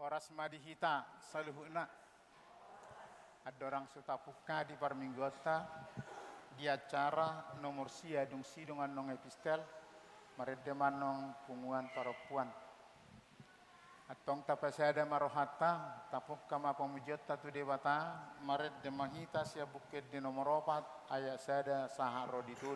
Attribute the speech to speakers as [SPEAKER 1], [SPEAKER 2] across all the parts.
[SPEAKER 1] Oras madihita saluhuna adorang sutapuka di parminggota di acara nomor sia dung sidungan nong epistel maredeman nong punguan parapuan atong tapasada marohata tapuk kama pemujota tu dewata mared demahita sia bukit di nomor 4 ayat sada saha rodidul.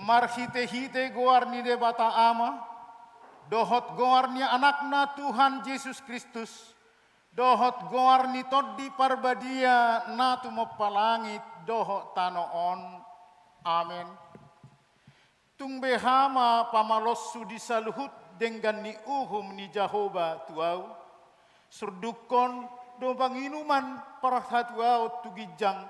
[SPEAKER 1] Marhite-hite goarni de bata ama, dohot goarni anakna Tuhan Yesus Kristus, dohot goarni toddi parbadia natu mopalangit dohot tanoon. Amen. Tungbe hama pamalos sudi saluhut dengan ni uhum ni Jehovah tuau, surdukon do panginuman parahatuau tugijang,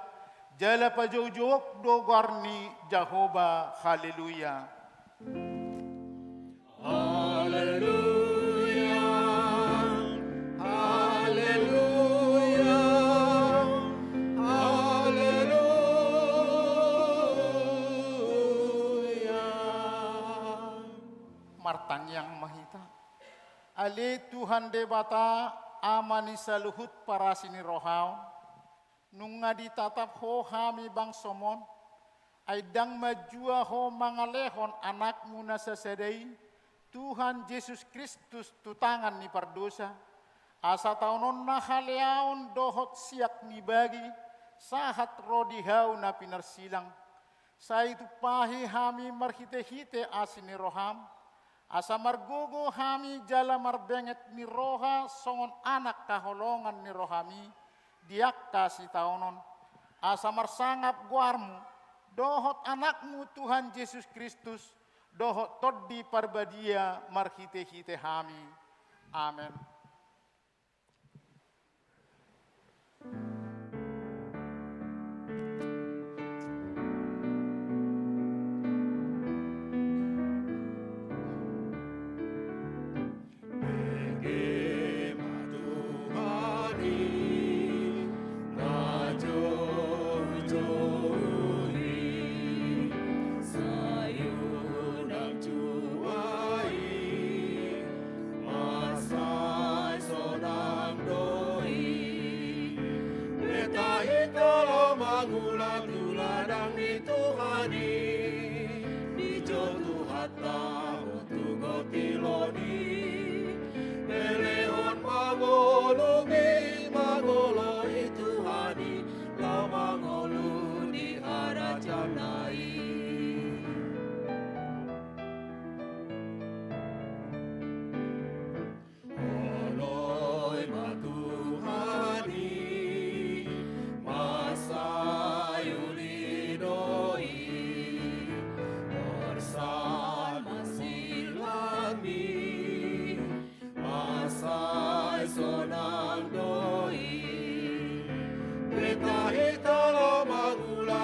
[SPEAKER 1] jala pajau-jauh do garni Jehovah. Haleluya.
[SPEAKER 2] Haleluya. Haleluya. Haleluya.
[SPEAKER 1] Martang yang mahita. Ale Tuhan debata amani saluhut para sini rohau. Nunga ditatap ho hami bang somon, aidang majua ho mangalehon anakmu nasasadai, Tuhan Yesus Kristus tutangan ni pardosa, asa taunon na haleaon dohot siak ni bagi, sahat rodihau na pinarsilang, sa itu pahi hami marhite-hite asini roham, asa margogo hami jala marbenget ni roha songon anak kaholongan ni rohami, diak kasih taunon, asa marsangap guarmu, dohot anakmu Tuhan Yesus Kristus, dohot toddi parbadia marhite-hite hami. Amen.
[SPEAKER 2] Sayunang cuai masa mangula tuladang ni Tuhani di jotu hatta utugo tiloni elehon mangolumi mangolo Tuhani lau mangolu di harajanai.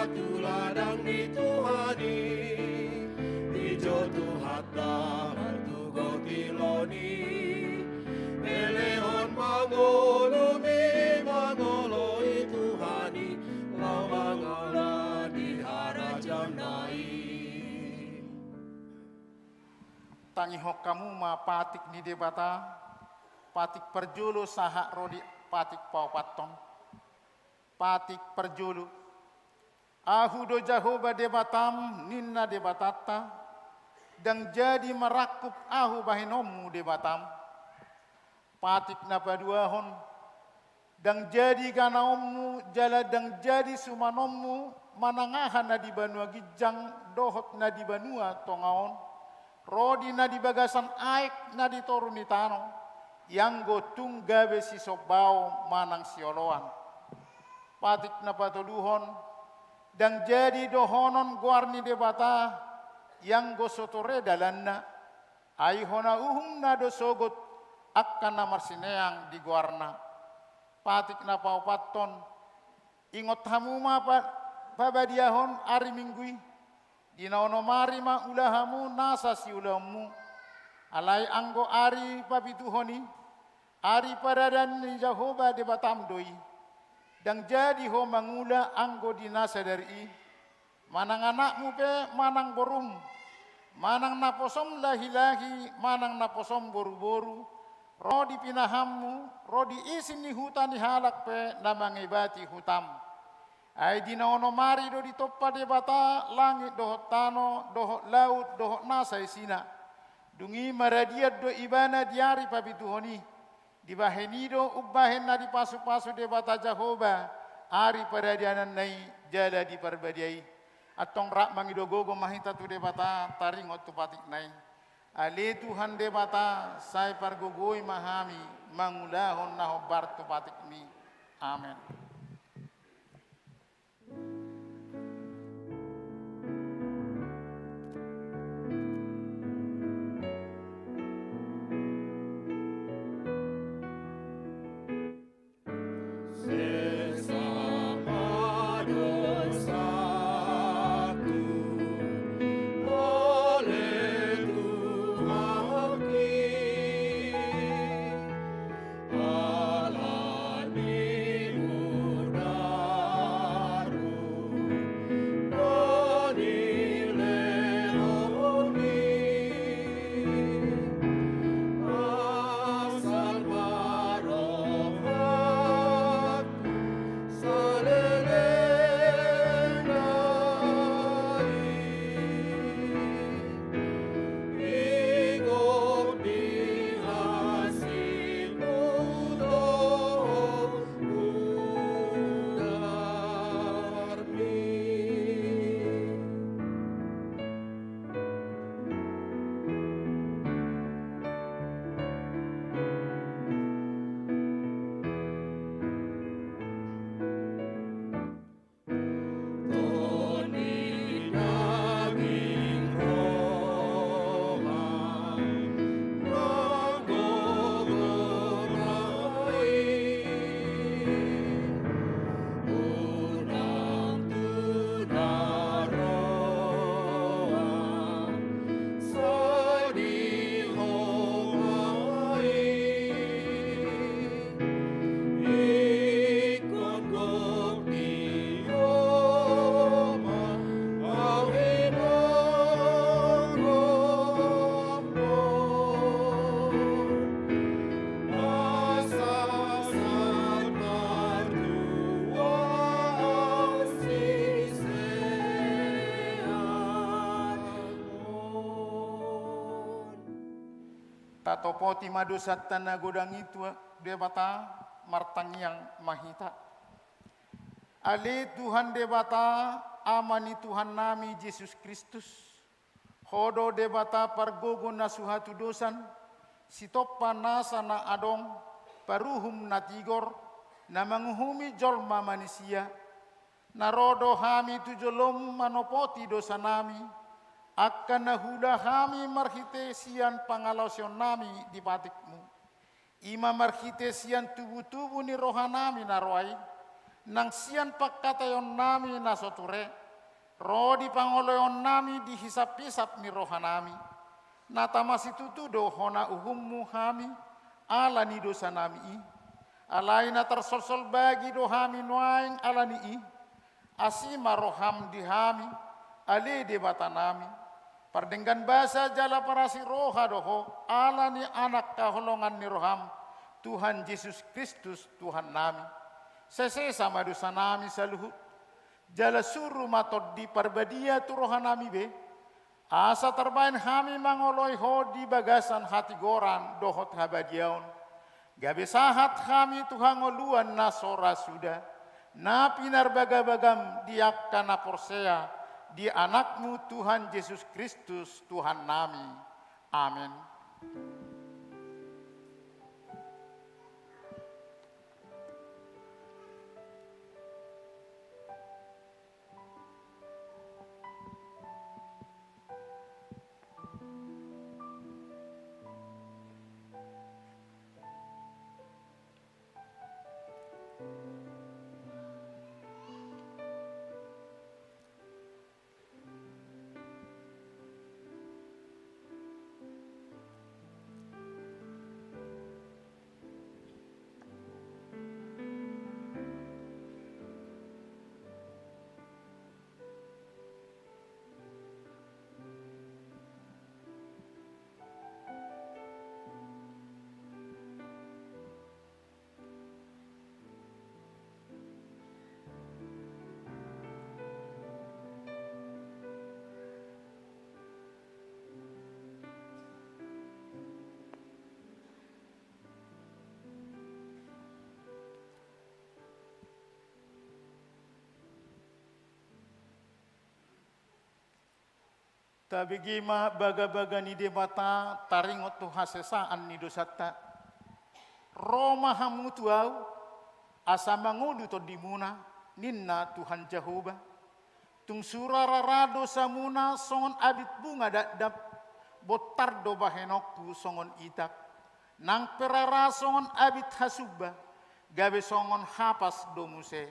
[SPEAKER 2] Tuladang ni Tuhani di jotu hatta martugo tiloni elehon mangolumi mangoloi Tuhani lau mangola di harajanai.
[SPEAKER 1] Tangihok kamu ma patik ni debata, patik perjulu sahak rodi patik pau patong, patik perjulu. Ahu do Jahoba debatam ninna debatata, dan jadi merakup ahu bahinomu debatam. Patik napaduahon, dan jadi ganaomu jala dan jadi sumanomu manangahan na di banua gijang dohot na di banua tongaon. Rodi na di bagasan aik na di torunitano, yang gotung gabe si sobao manang sioloan. Patik napatuluhon, dan jadi dohonon guarni debata yang gosotore dalanna aihona na dosogot akan namar sineang di guarna. Patik na paupaton ingot hamuma pabadiahon ari minggui dinaono mari ma ulahamu nasa si ulamu alai anggo ari papituhoni ari padadan ni Jahoba debatam doi. Dan jadi ho mangula anggo dinasa dari manang anakmu pe manang borum manang naposom lahi-lahi manang naposom boru-boru rodi pinahammu rodi isin ni hutan ni halak pe namangibati hutam ai dinaono mari do ditoppa debata langit dohot tano dohot laut dohot nasa isina dungi maradiat do ibana diari papituhoni di bahenido ubbahen na di pasu-pasu debata Jahoba ari paradianan nai jala di parbadiai atong rak mangido gogo mahita tu debata taringot tu patik nai ale Tuhan debata sai pargogoi mahami mangulahon na hobar tu patik mi amen.
[SPEAKER 2] Alanimu
[SPEAKER 1] Tatopoti madosat tanah godang itu debata martang yang mahita. Ale Tuhan debata amani Tuhan nami Yesus Kristus. Hodo debata pargogo na suhatu dosan. Sitopa nasa na adong paruhum na tigor na manguhumi jolma manusia. Narodo hami tujolom manopoti dosa nami. Akan nahula kami marhite sian pangalosyon nami di batikmu. Ima marhite sian tubuh-tubuh ni rohanami naroai. Nang sian pakkatayon nami nasoture. Rodi pangoloyon nami dihisap-hisap ni rohanami. Natamasi tutudo hona uhummu kami. Ala ni dosa nami i. Alai na tersol-sol bagi dohami nuaing ala ni i. Asima roham dihami. Ale de batanami. Pardenggan bahasa jala parasi roha doho, ala ni anak kaholongan ni roham, Tuhan Yesus Kristus Tuhan nami. Sese sama dosa nami saluhut, jala suruh matod di parbadia tu roha nami be, asa terbain kami mangoloi ho di bagasan hati goran dohot habadiaon. Gabe sahat kami Tuhan ngoluan nasora sudah, na pinar bagabagam diak kana porsea, di anakmu Tuhan Yesus Kristus Tuhan nami. Amin. Tabigima baga-baga ni debata taringot tu hasesaan ni dosata. Roma hamutu au asa mangudu to dimuna ninna Tuhan Jehovah. Tung surara rado samuna songon abit bunga dap botardo bahenokku songon itak. Nang perara songon abit hasuba gabe songon hapas domuse.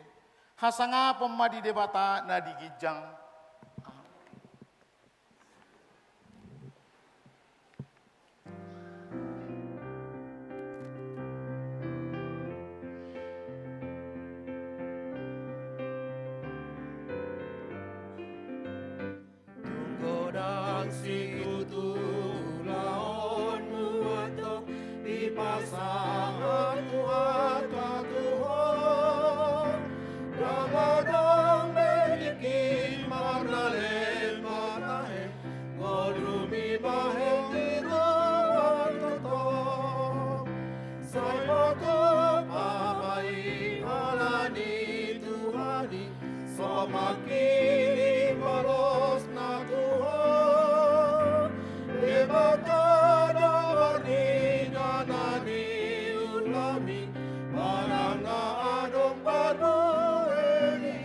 [SPEAKER 1] Hasanga pemadi debata na digijang.
[SPEAKER 2] Si tutulaon muatok ipasangan Tuhan Tuhan Ramadang mediki marnale matahe Godumi bahe tiruan totong Say potong papai alani Tuhani Somakini palos na Tuhan Lebatada warni ganani ulami Maranga adong padueni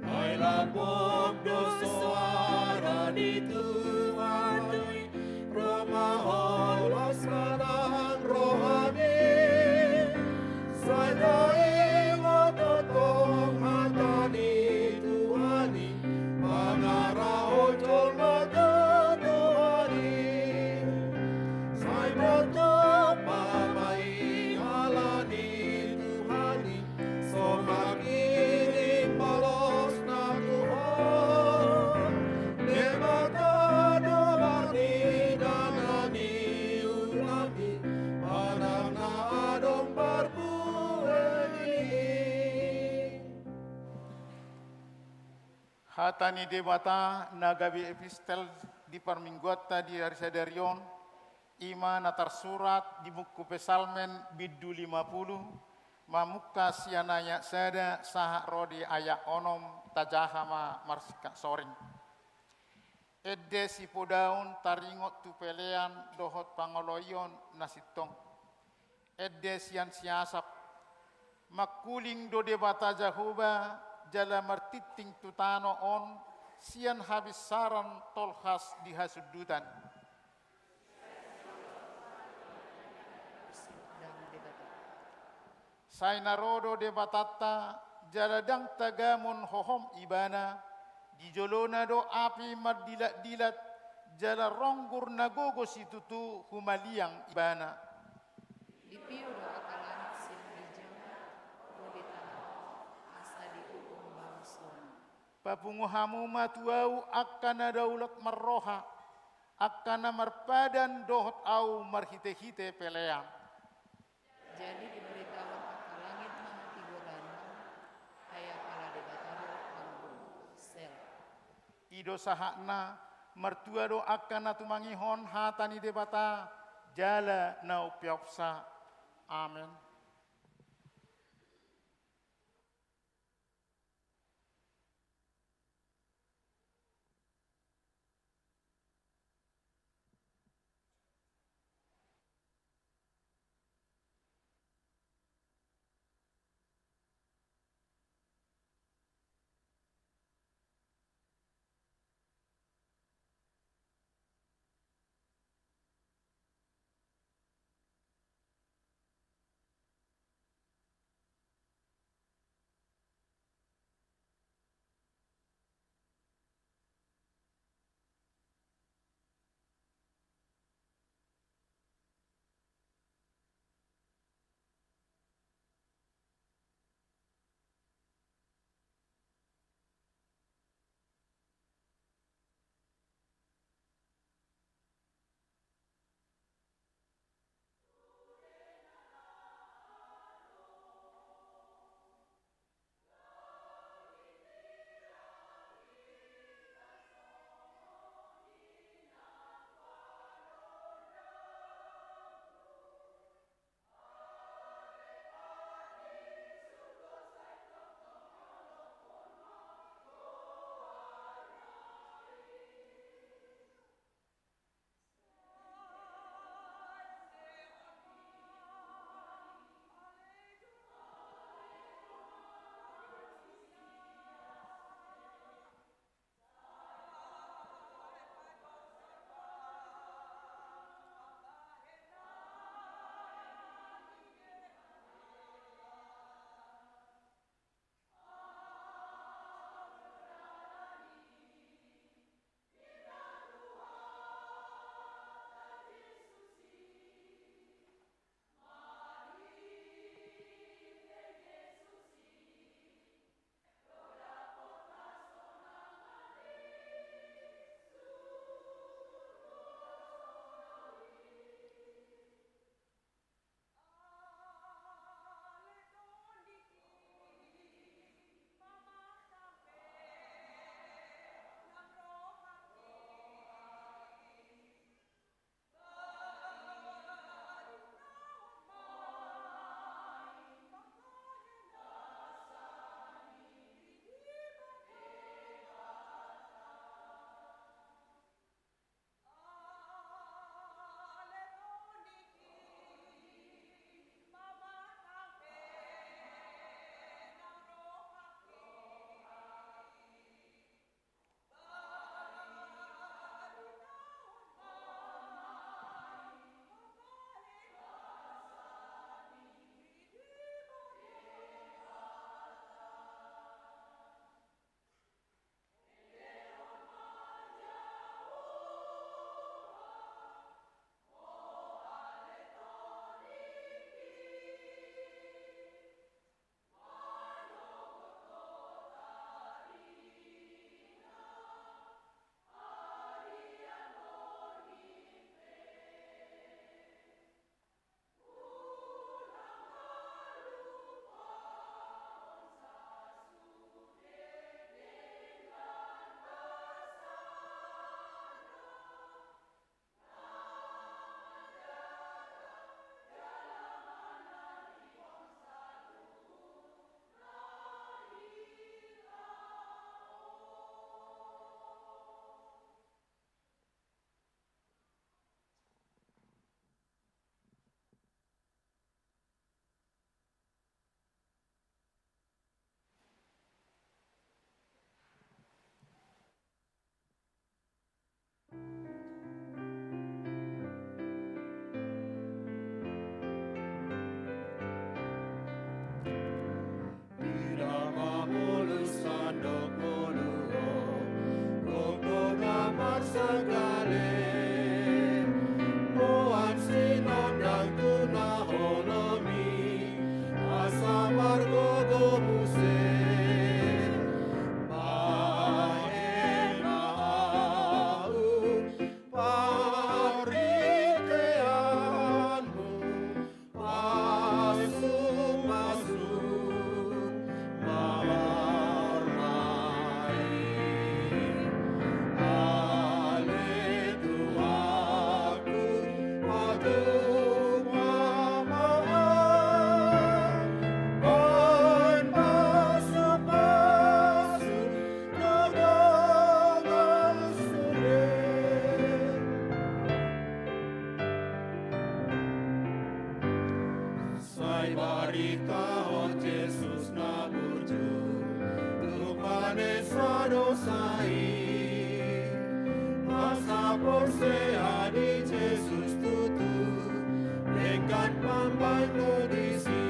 [SPEAKER 2] Ay lapok dosoara di Tuhan Roma holos kadang rohani
[SPEAKER 1] Hatani debata nagabi epistel di parmingguata di Arisadarion, ima natar surat di buku pesalmen biddu 50, mamuka sianaya sada saha rodi ayak onom tajahama marsika soring. Edde si podaun taringot tu pelean dohot pangoloyon nasitong. Edde sian siasap makuling do debata jahuba jala martiting tutano on sian habis saran tolhas di hasudutan. Sai narodo debatata jaladang tagamun hohom ibana di jolona do api mardilat-dilat jala ronggur nagogo situtu humaliang ibana.
[SPEAKER 3] Di piu do akalan sin hijau do di tanah asa di hukum bangson.
[SPEAKER 1] Papunguhamu matuau akana daulat marroha akana marpadan dohot au marhite-hite peleang.
[SPEAKER 3] Jadi diberitahuan akalangit mah figuran aya pala debatado panggung sel.
[SPEAKER 1] Ido sahakna mertua do akana tumangihon hatani debata jala nau piopsa. Amen.
[SPEAKER 2] Adikah Jesus na burju Tukane sadosai Asa porse adi Jesus tutu Lengkan pambai nodisi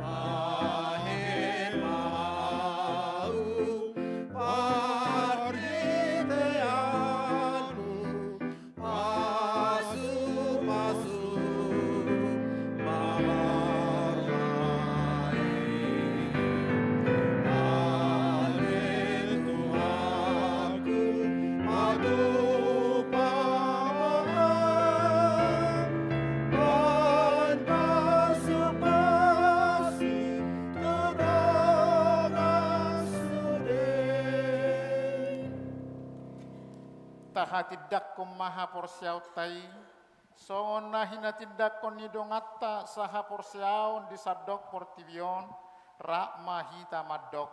[SPEAKER 2] Mahe mau pariteanu Pasu pasu mamarmai Alen Tuhanku Aku pamohan Pan pasu-pasu Tudongan sude
[SPEAKER 1] Tahatidak ko maha porsiaw tay, so na hinatidak ko ni dongatta saha porsiaw di sadok portivion, ra mahita madok.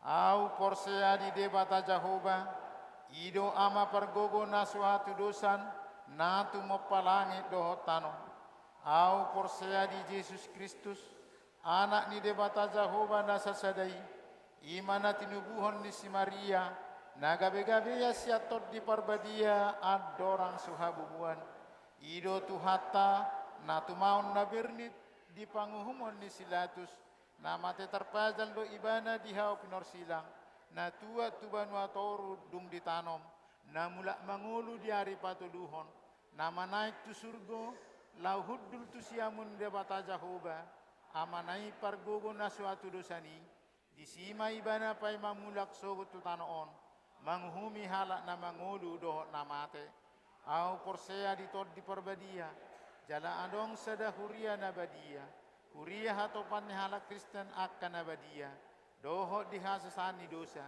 [SPEAKER 1] Au porsia di debata Jehovah, ido ama pergogo na suatu dosan, na tumopalangit dohotano. Au porsia di Jesus Kristus, anak ni debata Jehovah na sasadai, imana tinubuhon ni si Maria, nagabe-gabe ya siatot di parbadia adorang suhabubuan. Ido tuhata na tumaon na bernit di panguhumon ni silatus. Na mate terpajal do ibana di hao pinorsilang. Na tua tubanua toru dung ditanom. Na mulak mangulu di hari patuluhon. Na manaik tu surgo lau huddul tu siamun debata Jehovah. Amanai pargogo na suatu dosani. Di sima ibana pai mamulak sogot tu tanoon. Manghumi halak na mangulu dohot na mate. Au porsea ditod di perbadia. Jala adong sada huria na badia. Huria hatopan ni halak Kristen akan na badia. Dohot dihasasani dosa.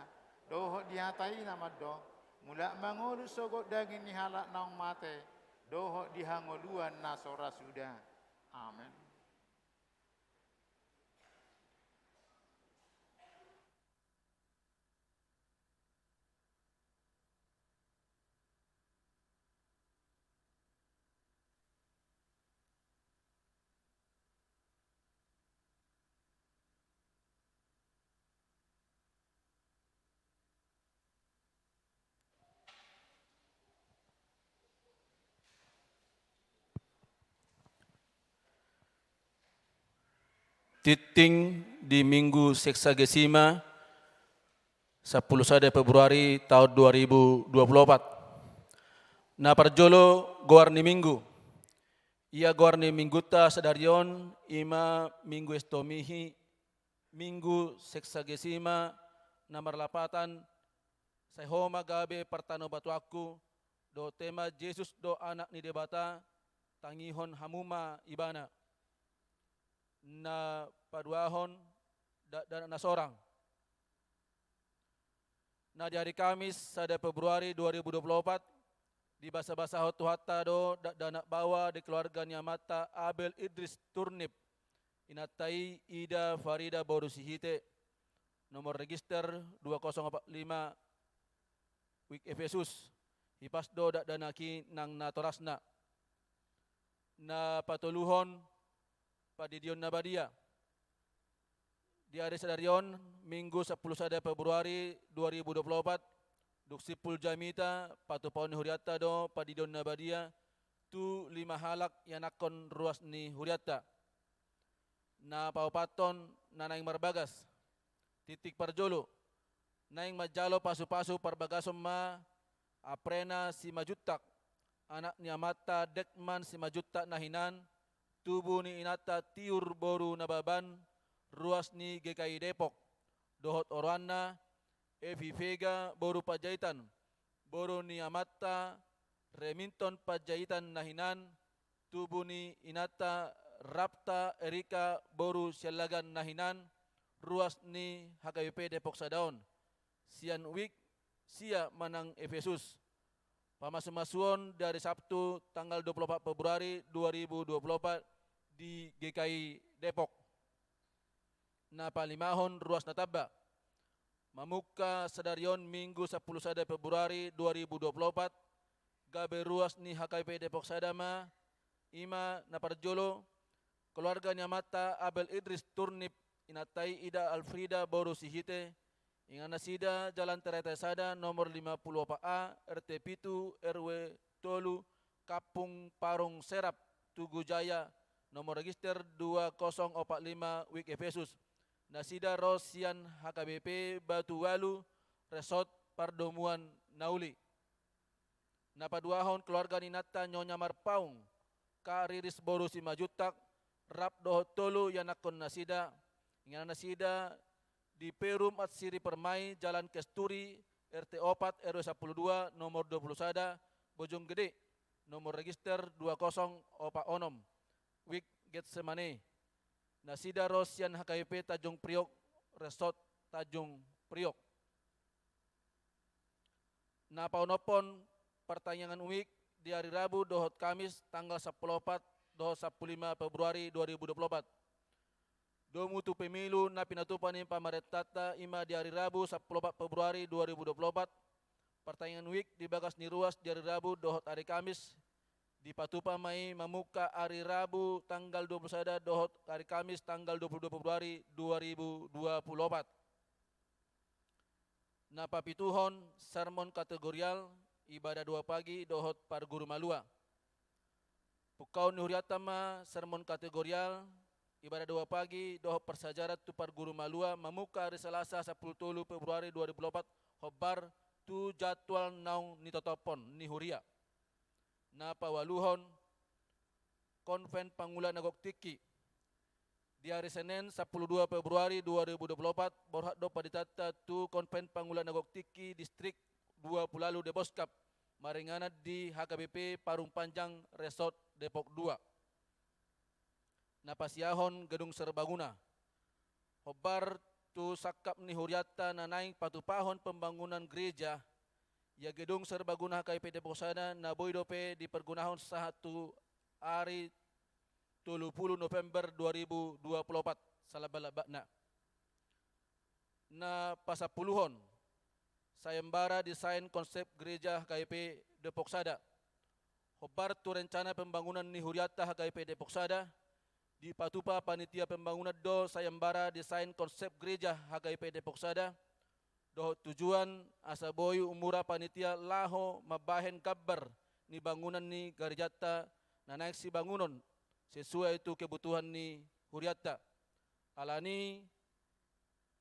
[SPEAKER 1] Dohot dihatai na maddo. Mula mangulu sogot daging ni halak naong mate. Dohot dihangoluan na sora sudah. Amin.
[SPEAKER 4] Titing di Minggu Seksagesima 10 Februari tahun 2024. Na parjolo goarni minggu. Ia goarni mingguta sadarion ima minggu estomihi Minggu Seksagesima nomor 8 sayhoma gabe partano batuaku do tema Yesus do anak ni debata tangihon hamuma ibana. Na paduahon dan na sorang. Na di hari Kamis 1 Februari 2024 di basa-basa hotuhata do danak bawa di keluarga Nyamata Abel Idris Turnip inatai Ida Farida Borusihite nomor register 2045 Wik Efesus hipasdo danaki nang natorasna na patuluhon Padidion Nabadia. Di hari sadarion Minggu 10 Februari 2024 Duksipul Jamita Patupon Huriata do Padidion Nabadia tu 5 halak yanakon ruas ni Huriata. Na paupaton nanaing marbagas titik parjolo naing majalo pasu-pasu parbagasom ma aprena si majutak anak Nyamata Dekman si majutak nahinan tubuh ni inata tiur boru nababan ruas ni GKI Depok dohot orwana Evi Vega boru pajaitan boru ni Amata Remington pajaitan nahinan tubuh ni inata Rapta Erika boru sialagan nahinan ruas ni HKBP Depok Sadaon sian wik sia manang Efesus pamasumasuon dari Sabtu tanggal 24 Februari 2024 di GKI Depok. Na palimahon ruas nataba. Mamuka sadarion Minggu 10 Februari 2024 gabe ruas ni HKP Depok Sadama ima na parjolo keluarga Nyamata Abel Idris Turnip inatai Ida Alfrida Boru Sihite ingana sida Jalan Tereta Sada nomor 50A RT Pitu RW Tolu Kapung Parung Serap Tugu Jaya nomor register 2045 Wik Efesus Nasida Rosian HKBP Batu Walu Resort Pardomuan Nauli Napaduahon keluarga Ninata Nyonya Marpaung Kariris Boru Simajutak Rap Doho Tolu Yanakon Nasida ingana nasida di Perum Atsiri Permai Jalan Kesturi RT 4 RW 12 nomor 21 Bojong Gede nomor register 2046 Wik Getsemane Nasida Rosian HKIP Tanjung Priok Resort Tanjung Priok Napaunopon pertanyaan Wik di hari Rabu dohot Kamis tanggal 14 dohot 15 Februari 2024 Domutu pemilu na pinatupan pamaretata ima di hari Rabu 14 Februari 2024 pertanyaan Wik di bagas niruas di hari Rabu dohot hari Kamis di patupa mai mamuka hari Rabu tanggal 21 dohot hari Kamis tanggal 22 Februari 2024 Napa pituhon sermon kategorial ibadah 2 pagi dohot par guru malua Pukau nihuriatama sermon kategorial ibadah 2 pagi dohot persajarat tu par guru malua mamuka hari Selasa 10 Februari 2024 hobar tu jadwal naung nitotopon nihuria Napa waluhon konven Pangulan Nagok Tiki di hari Senin 12 Februari 2024 borhak do paditata tu konven Pangulan Nagok Tiki distrik 20 lalu de Boskap maringana di HKBP Parung Panjang Resort Depok 2 Napasiahon Gedung Serbaguna hobar tu sakap ni huriata na naing patupahon pembangunan gereja ya Gedung Serbaguna KIP Depok Sada na boydope dipergunahon satu hari 30 November 2024 salabalabakna na pasapuluhon sayembara desain konsep gereja KIP Depok Sada hobar tu rencana pembangunan ni huriata KIP Depok Sada di patupa panitia pembangunan do sayembara desain konsep gereja HKIP Depok Sada do tujuan asa boyu umura panitia laho mabahen kabar ni bangunan ni garjata na naik si bangunan sesuai itu kebutuhan ni huriata alani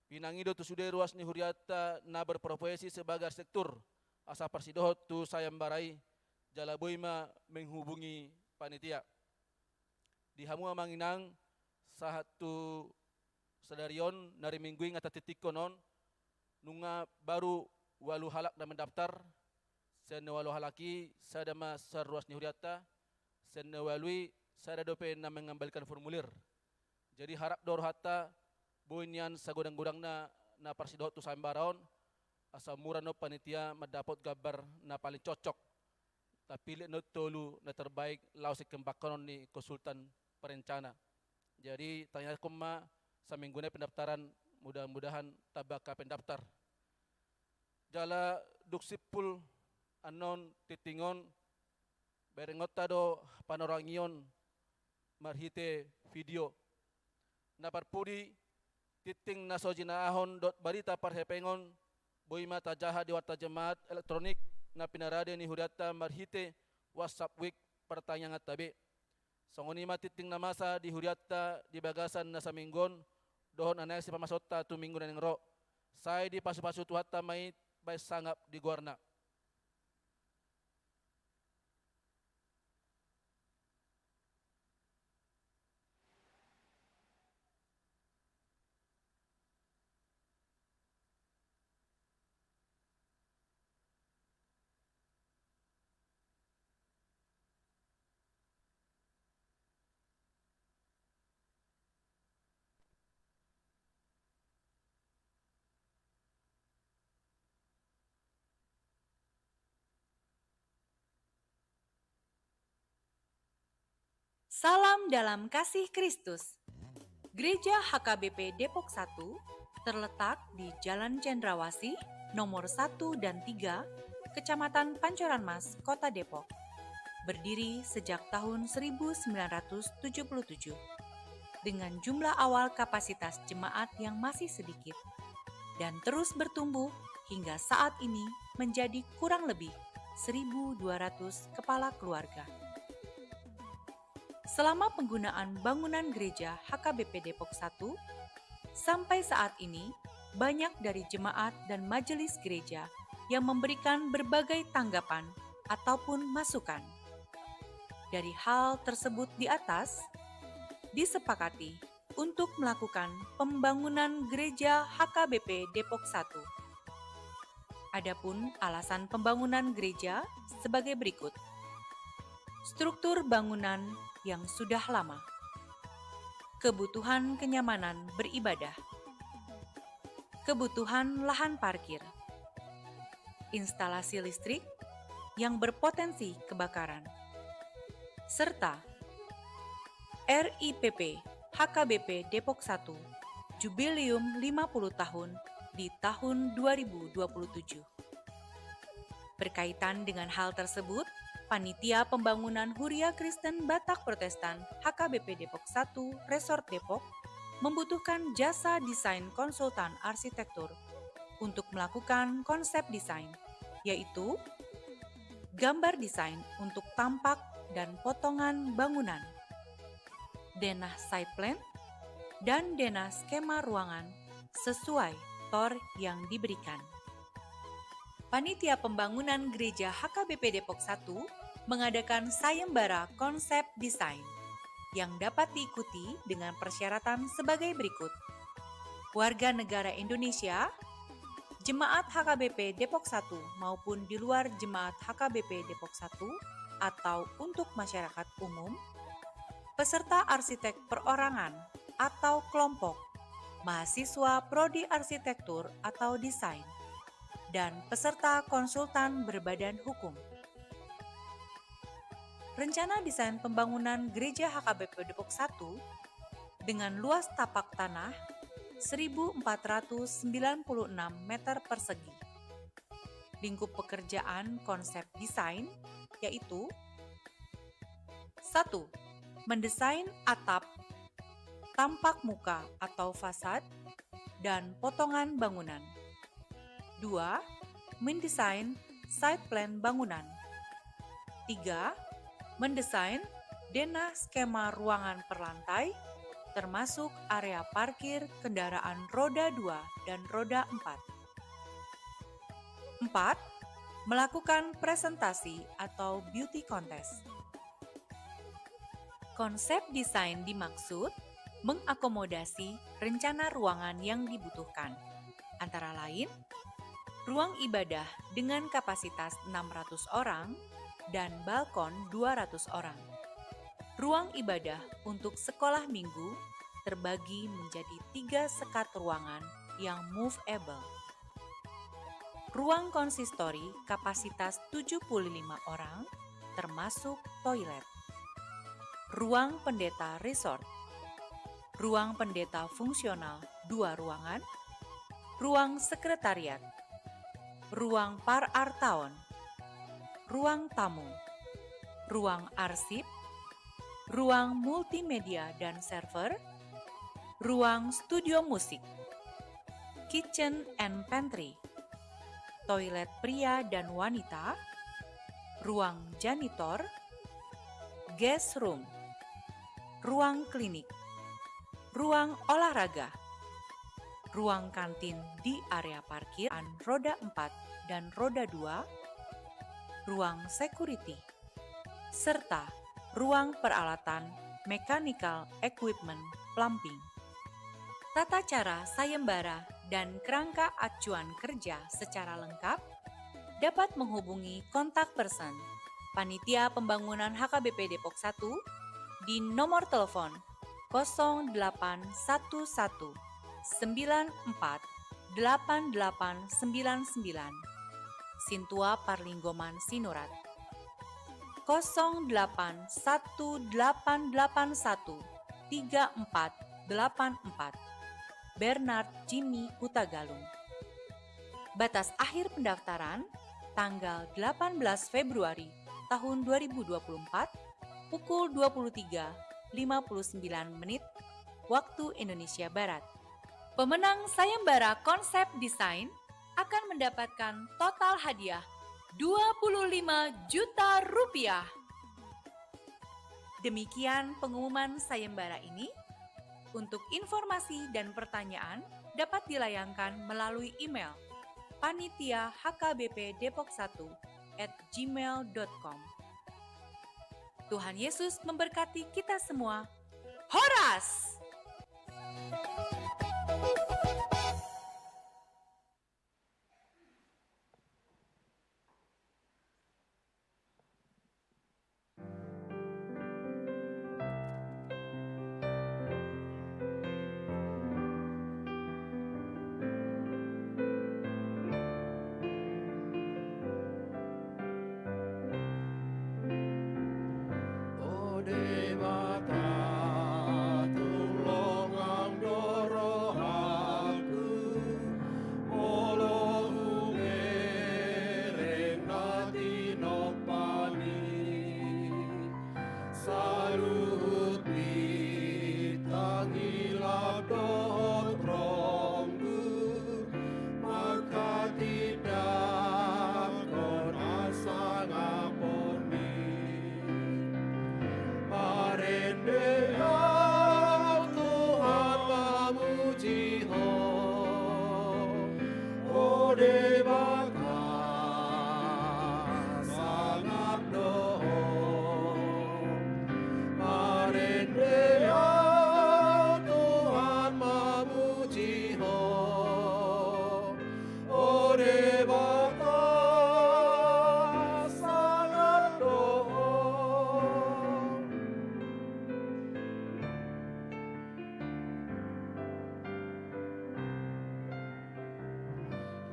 [SPEAKER 4] pinangido tu sudah ruas ni huriata na berprofesi sebagai arsitektur asa persidohot tu sayembarai jalaboima menghubungi panitia di hamua manginang satu sedarion nari mingguing atau titik konon nunga baru walu halak dan mendaftar sen walu halaki sada ma seruas ni huriata sen walui sada dope na mengambilkan formulir jadi harap dor hatta boinian sagodang-godang na parsidot tu sambaraon asa murano panitia mendapat gambar na paling cocok tapi no tolu na terbaik lau sekembakanon ni konsultan perencana. Jadi tanya kuma saminggu ini pendaftaran mudah-mudahan tabaka pendaftar. Jala duksipul anon titingon berengota do panorangion marhite video. Naparpudi titing nasojinaahon dot barita parhepengon boima tajaha di warta jemaat elektronik na pinarade ni hudata marhite WhatsApp week pertanyaan tabe. Songoni matiting na masa di huriata di bagasan na sa minggon dohon anay si pamasota tu minggo na ningro say di pasu-pasu tuhata may bay sangap di guarna
[SPEAKER 5] Salam dalam kasih Kristus. Gereja HKBP Depok 1 terletak di Jalan Cendrawasih nomor 1 dan 3, Kecamatan Pancoran Mas, Kota Depok. Berdiri sejak tahun 1977. dengan jumlah awal kapasitas jemaat yang masih sedikit dan terus bertumbuh hingga saat ini menjadi kurang lebih 1.200 kepala keluarga. Selama penggunaan bangunan gereja HKBP Depok 1, sampai saat ini banyak dari jemaat dan majelis gereja yang memberikan berbagai tanggapan ataupun masukan. Dari hal tersebut di atas, disepakati untuk melakukan pembangunan gereja HKBP Depok 1. Adapun alasan pembangunan gereja sebagai berikut. Struktur bangunan yang sudah lama. Kebutuhan kenyamanan beribadah. Kebutuhan lahan parkir. Instalasi listrik yang berpotensi kebakaran. Serta RIPP HKBP Depok 1 Jubileum 50 tahun di tahun 2027. Berkaitan dengan hal tersebut, Panitia Pembangunan Huria Kristen Batak Protestan HKBP Depok 1 Resort Depok membutuhkan jasa desain konsultan arsitektur untuk melakukan konsep desain, yaitu gambar desain untuk tampak dan potongan bangunan, denah site plan, dan denah skema ruangan sesuai TOR yang diberikan. Panitia Pembangunan Gereja HKBP Depok 1 mengadakan sayembara konsep desain yang dapat diikuti dengan persyaratan sebagai berikut. Warga negara Indonesia, jemaat HKBP Depok 1 maupun di luar jemaat HKBP Depok 1 atau untuk masyarakat umum, peserta arsitek perorangan atau kelompok, mahasiswa prodi arsitektur atau desain, dan peserta konsultan berbadan hukum. Rencana desain pembangunan gereja HKBP Depok 1 dengan luas tapak tanah 1.496 meter persegi. Lingkup pekerjaan konsep desain yaitu 1. Mendesain atap, tampak muka atau fasad, dan potongan bangunan. 2. Mendesain site plan bangunan. 3. Mendesain denah skema ruangan per lantai, termasuk area parkir kendaraan roda 2 dan roda 4. 4. Melakukan presentasi atau beauty contest. Konsep desain dimaksud mengakomodasi rencana ruangan yang dibutuhkan, antara lain ruang ibadah dengan kapasitas 600 orang dan balkon 200 orang. Ruang ibadah untuk sekolah minggu terbagi menjadi 3 sekat ruangan yang movable. Ruang konsistori kapasitas 75 orang, termasuk toilet. Ruang pendeta resort. Ruang pendeta fungsional 2 ruangan. Ruang sekretariat. Ruang par artaon. Ruang tamu. Ruang arsip. Ruang multimedia dan server. Ruang studio musik. Kitchen and pantry. Toilet pria dan wanita, ruang janitor, guest room, ruang klinik, ruang olahraga, ruang kantin di area parkir roda 4 dan roda 2, ruang security, serta ruang peralatan mechanical equipment plumbing. Tata cara sayembara dan kerangka acuan kerja secara lengkap dapat menghubungi kontak person Panitia Pembangunan HKBP Depok 1 di nomor telepon 0811 94 8899 Sintua Parlinggoman Sinurat, 081881 3484 Bernard Jimmy Hutagalung. Batas akhir pendaftaran tanggal 18 Februari tahun 2024 pukul 23.59 waktu Indonesia Barat. Pemenang sayembara konsep desain akan mendapatkan total hadiah 25 juta rupiah. Demikian pengumuman sayembara ini. Untuk informasi dan pertanyaan dapat dilayangkan melalui email panitiahkbpdepok1@gmail.com. Tuhan Yesus memberkati kita semua. Horas!
[SPEAKER 2] O Dewata, tulong ang dorohaku, molo umereng nati nopani, salut bitang ilap dohot ronggu, maka tidak kon asa ngaponi. Marende au Tuhan memuji ho, o Dewata sangat doho. Marende au Tuhan memuji ho, o Dewata sangat doho.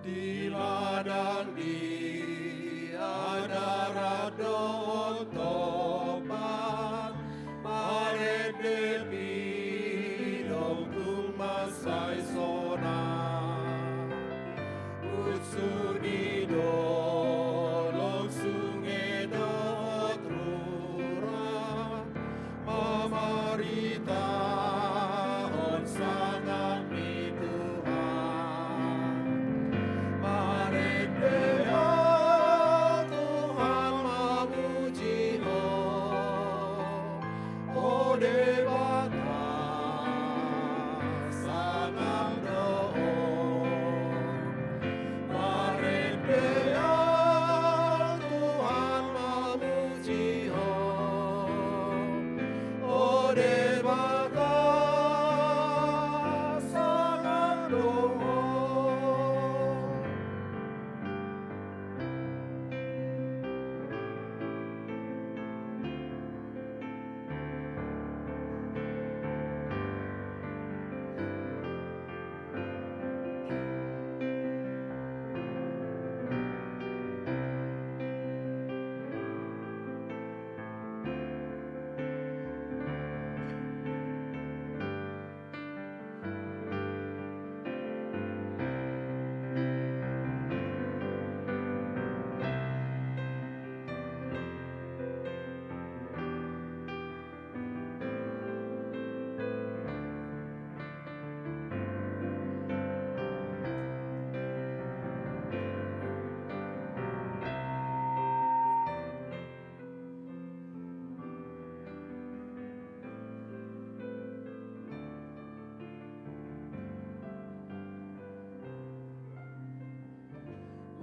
[SPEAKER 2] Di ladang di adara doon topan, marede pidong tumasay sona, utsuni dolog sunge doot rura, mamaritahon sangat ni Tuhan. Marende au Tuhan memuji ho, o Dewata sangat doho. Marende au Tuhan memuji ho, o Dewata sangat doho.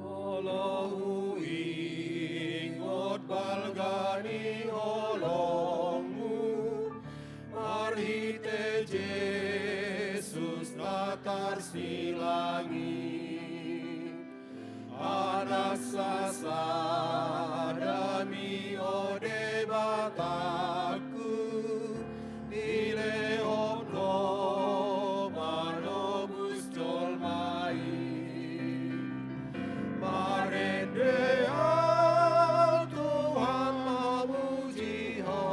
[SPEAKER 2] Olohu ingot balgani olongmu, marhite Jesus natar silangi, anak sasadami o Dewataku, dileom no manobus jolmai. Marende au Tuhan memuji ho,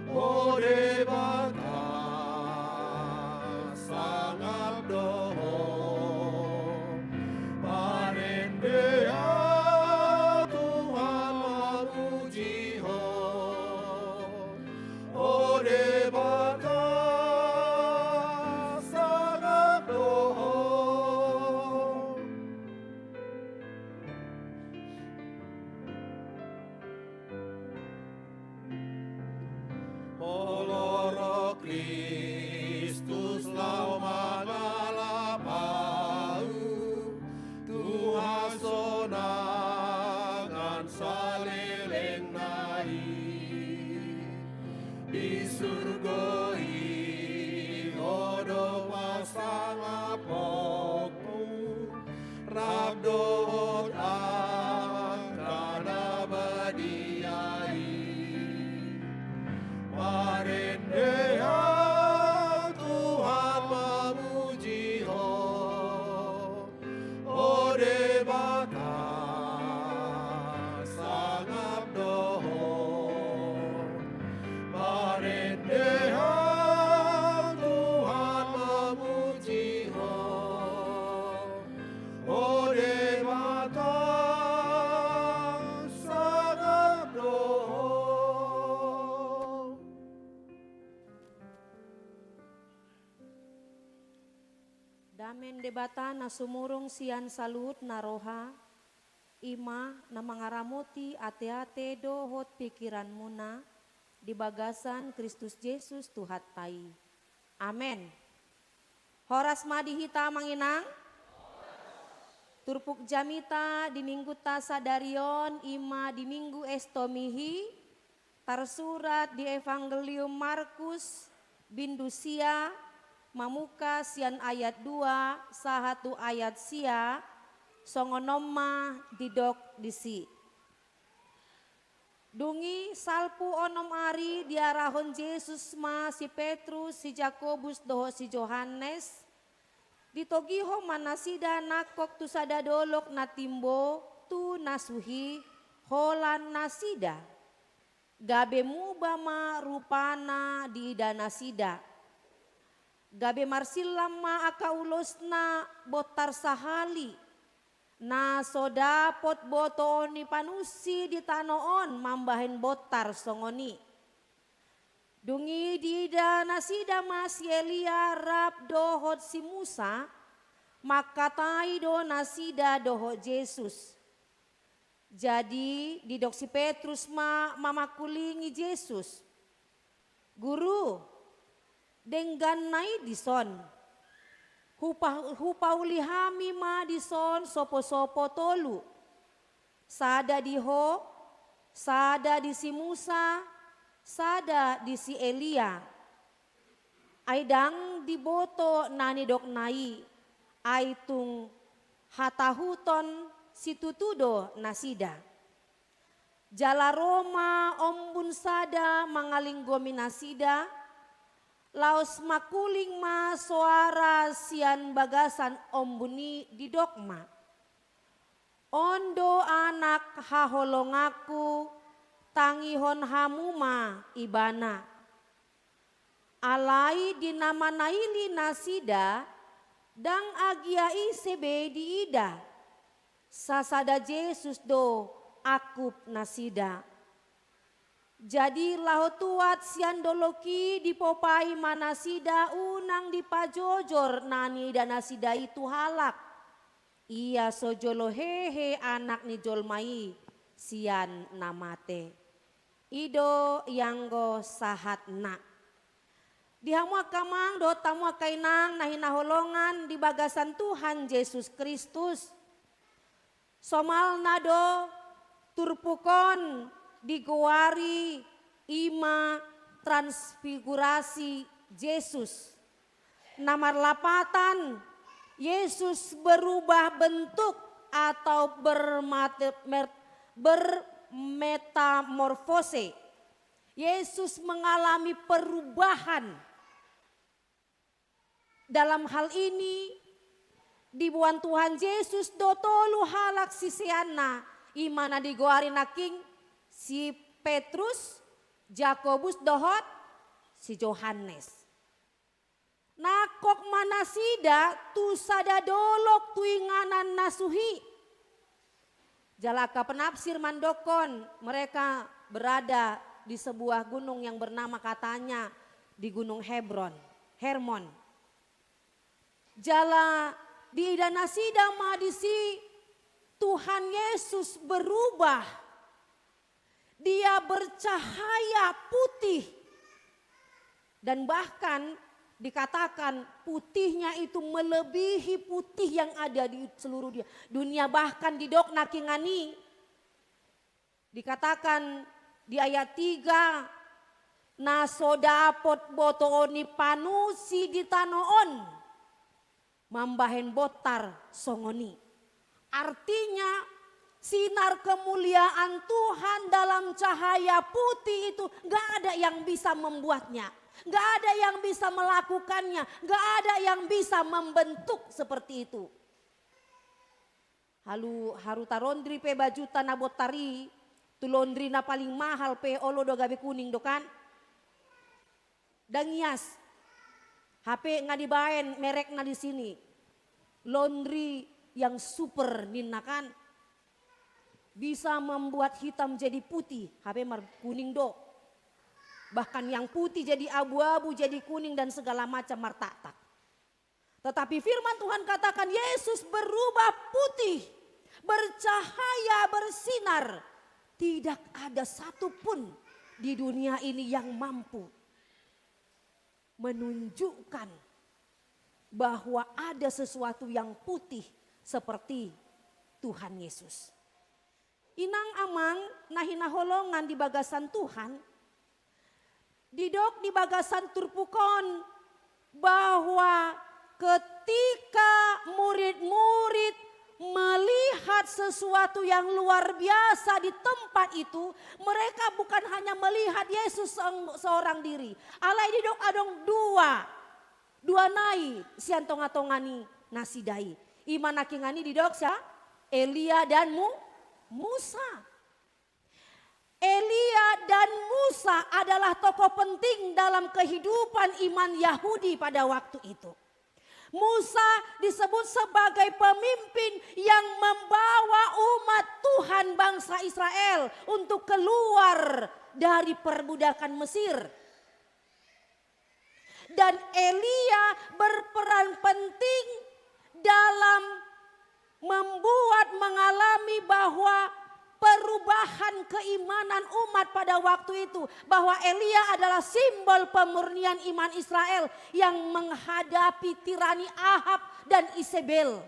[SPEAKER 2] o Dewata sangat doho. Marende au Tuhan memuji ho, di surgoi odo pasang apokku rabdohot akan abadiai Marendea Tuhan memuji ho ode bata sangap doho Marendea Tuhan memuji ho ode bata sangap doho
[SPEAKER 6] Damen debata na sumurong sian salut na roha, ima na mangaramuti ate-ate dohot pikiran muna, di bagasan Kristus Yesus Tuhan tai. Amen. Horas madihita manginang, turpuk jamita di minggu tasa darion ima di minggu estomihi, tersurat di Evangelium Markus bindusia, mamuka sian ayat 2 sahatu ayat sia songonoma didok disi. Dungi salpu onom ari diarahon Yesus ma si Petrus si Jakobus doho si Johannes ditogiho manasida nakok tu sada dolok na timbo tu nasuhi holan nasida gabe mubama rupana di danasida gabe marsilam ma akaulosna botar sahali na sodapot boto ni panusi di tanoon mambahin botar songoni dungi di danasida mas Elia rap dohot si Musa makatai do nasida dohot Yesus jadi didok si Petrus ma mamakulingi Yesus guru denggan nai dison hupauli hami ma dison sopo-sopo tolu sada diho sada di si Musa sada di si Elia aidang diboto nani dok nai aitung hatahuton situtudo nasida jala Roma ombun sada mangalinggomi nasida laos makuling ma suara sian bagasan ombuni di dokma. Ondo anak haholongaku tangihon hamuma ibana. Alai di nama naili nasida dang agia isebe di ida. Sasada Yesus do akup nasida. Jadi lahotuat sian doloki dipopai manasida unang dipajojor nani dan nasida itu halak. Ia sojolo hehe anak ni jolmai sian namate. Ido yanggo sahatna. Dihamua kamang do tamua kainang nahi naholongan di bagasan Tuhan Yesus Kristus. Somal nado turpukon digowari ima transfigurasi Yesus. Namar lapatan Yesus berubah bentuk atau bermetamorfose. Yesus mengalami perubahan. Dalam hal ini dibuan Tuhan Yesus dotolu halak sisiana imana digowari naking si Petrus, Jakobus dohot, si Johannes. Nakok manasida tu sada dolok tuinganan nasuhi. Jalaka penafsir mandokon mereka berada di sebuah gunung yang bernama katanya di Gunung Hermon. Jala di danasida madisi Tuhan Yesus berubah. Dia bercahaya putih dan bahkan dikatakan putihnya itu melebihi putih yang ada di seluruh dunia bahkan di dok nakingani dikatakan di ayat 3 naso dapot botoni panusi di tanoon mambahen botar songoni. Artinya sinar kemuliaan Tuhan dalam cahaya putih itu gak ada yang bisa membuatnya. Gak ada yang bisa melakukannya. Gak ada yang bisa membentuk seperti itu. Haru tarondri pe baju tanah botari. Tu laundry na paling mahal pe olo do gabe kuning do kan. Dangias. HP nga dibaen merek na di sini. Laundry yang super nina kan. Bisa membuat hitam jadi putih. HP mar kuning do. Bahkan yang putih jadi abu-abu, jadi kuning dan segala macam martatak. Tetapi firman Tuhan katakan Yesus berubah putih, bercahaya, bersinar. Tidak ada satupun di dunia ini yang mampu menunjukkan bahwa ada sesuatu yang putih seperti Tuhan Yesus. Inang amang nahina holongan di bagasan Tuhan, didok di bagasan turpukon bahwa ketika murid-murid melihat sesuatu yang luar biasa di tempat itu, mereka bukan hanya melihat Yesus seorang diri. Alai didok adong dua nai siantonga-tongani nasidai. Imana kingani didok sia Elia dan Musa. Elia dan Musa adalah tokoh penting dalam kehidupan iman Yahudi pada waktu itu. Musa disebut sebagai pemimpin yang membawa umat Tuhan bangsa Israel untuk keluar dari perbudakan Mesir. Dan Elia berperan penting dalam mengalami bahwa perubahan keimanan umat pada waktu itu. Bahwa Elia adalah simbol pemurnian iman Israel yang menghadapi tirani Ahab dan Isabel.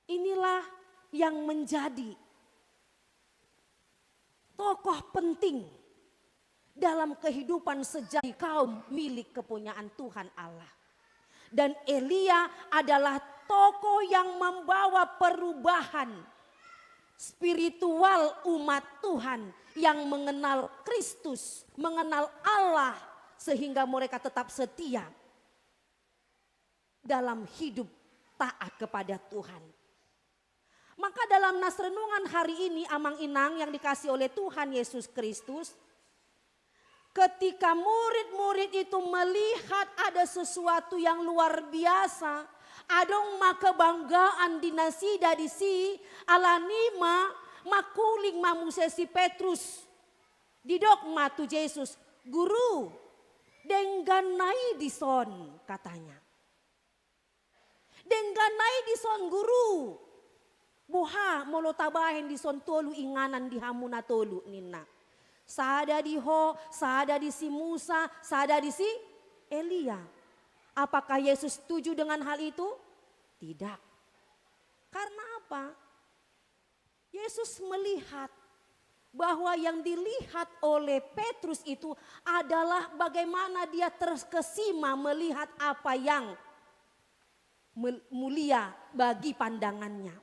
[SPEAKER 6] Inilah yang menjadi tokoh penting dalam kehidupan sejati kaum milik kepunyaan Tuhan Allah. Dan Elia adalah tokoh yang membawa perubahan spiritual umat Tuhan yang mengenal Kristus, mengenal Allah sehingga mereka tetap setia dalam hidup taat kepada Tuhan. Maka dalam nas renungan hari ini amang inang yang dikasih oleh Tuhan Yesus Kristus, ketika murid-murid itu melihat ada sesuatu yang luar biasa, adong makebanggaan dinasida di si alanima makuling mamusesi Petrus didok matu Yesus guru dengganai dison katanya. Dengganai dison guru. Boha molo tabahen dison tolu inganan di hamuna tolu nina. Sada di Ho, sada di si Musa, sada di si Elia. Apakah Yesus setuju dengan hal itu? Tidak. Karena apa? Yesus melihat bahwa yang dilihat oleh Petrus itu adalah bagaimana dia terkesima melihat apa yang mulia bagi pandangannya.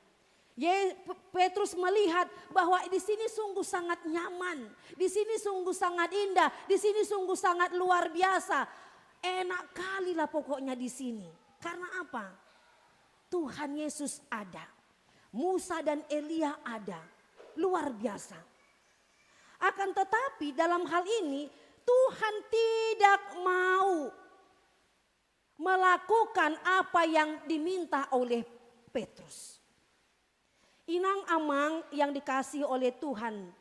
[SPEAKER 6] Petrus melihat bahwa di sini sungguh sangat nyaman, di sini sungguh sangat indah, di sini sungguh sangat luar biasa. Enak kali lah pokoknya di sini. Karena apa? Tuhan Yesus ada, Musa dan Elia ada, luar biasa. Akan tetapi dalam hal ini Tuhan tidak mau melakukan apa yang diminta oleh Petrus. Inang amang yang dikasih oleh Tuhan.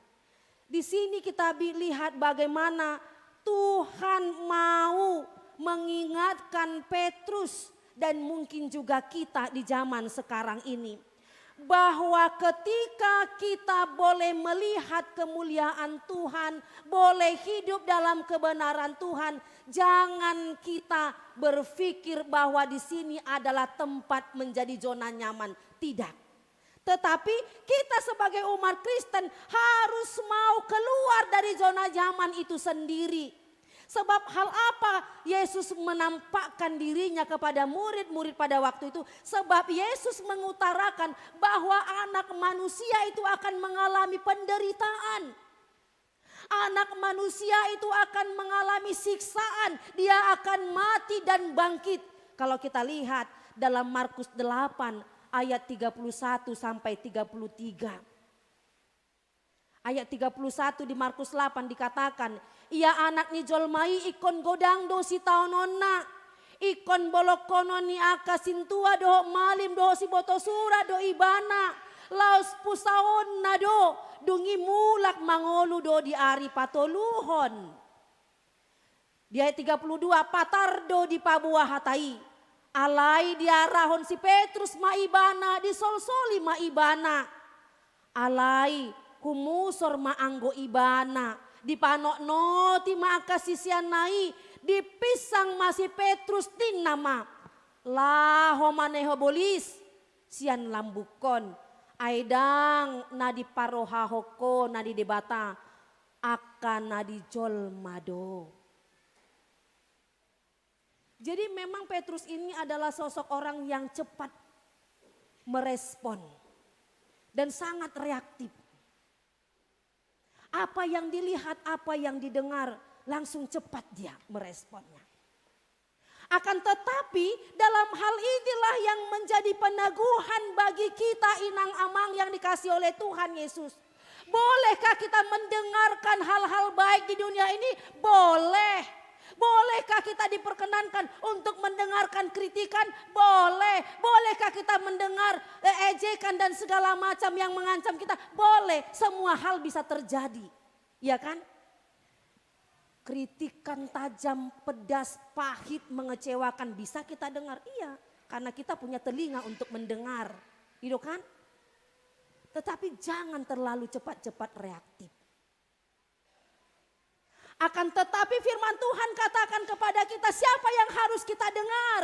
[SPEAKER 6] Di sini kita lihat bagaimana Tuhan mau mengingatkan Petrus dan mungkin juga kita di zaman sekarang ini. Bahwa ketika kita boleh melihat kemuliaan Tuhan, boleh hidup dalam kebenaran Tuhan, jangan kita berpikir bahwa di sini adalah tempat menjadi zona nyaman. Tidak. Tetapi kita sebagai umat Kristen harus mau keluar dari zona nyaman itu sendiri. Sebab hal apa Yesus menampakkan dirinya kepada murid-murid pada waktu itu? Sebab Yesus mengutarakan bahwa anak manusia itu akan mengalami penderitaan. Anak manusia itu akan mengalami siksaan. Dia akan mati dan bangkit. Kalau kita lihat dalam Markus 8 ayat 31 sampai 33. Ayat 31 di Markus 8 dikatakan, ia anak ni jolmai ikon godang do si taononna, ikon bolok konon ni akasintua do malim do si botosura do ibana, laos pusaon na do, dungi mulak mangolu do di ari patoluhon. Di ayat 32, patardo di pabuah hatai, alai diarahon si Petrus maibana, disolsoli maibana, alai kumusor maanggo ibana, dipanok noti maakasisian nai, dipisang masih Petrus tin nama, laho maneho bolis, sian lambukon, aidang nadi parohahoko nadi debata, akan nadi jolmado. Jadi memang Petrus ini adalah sosok orang yang cepat merespon dan sangat reaktif. Apa yang dilihat, apa yang didengar, langsung cepat dia meresponnya. Akan tetapi dalam hal inilah yang menjadi peneguhan bagi kita inang-amang yang dikasih oleh Tuhan Yesus. Bolehkah kita mendengarkan hal-hal baik di dunia ini? Boleh. Bolehkah kita diperkenankan untuk mendengarkan kritikan? Boleh. Bolehkah kita mendengar ejekan dan segala macam yang mengancam kita? Boleh. Semua hal bisa terjadi. Ya kan? Kritikan tajam, pedas, pahit, mengecewakan bisa kita dengar. Iya. Karena kita punya telinga untuk mendengar. Gitu kan? Tetapi jangan terlalu cepat-cepat reaktif. Akan tetapi firman Tuhan katakan kepada kita, siapa yang harus kita dengar?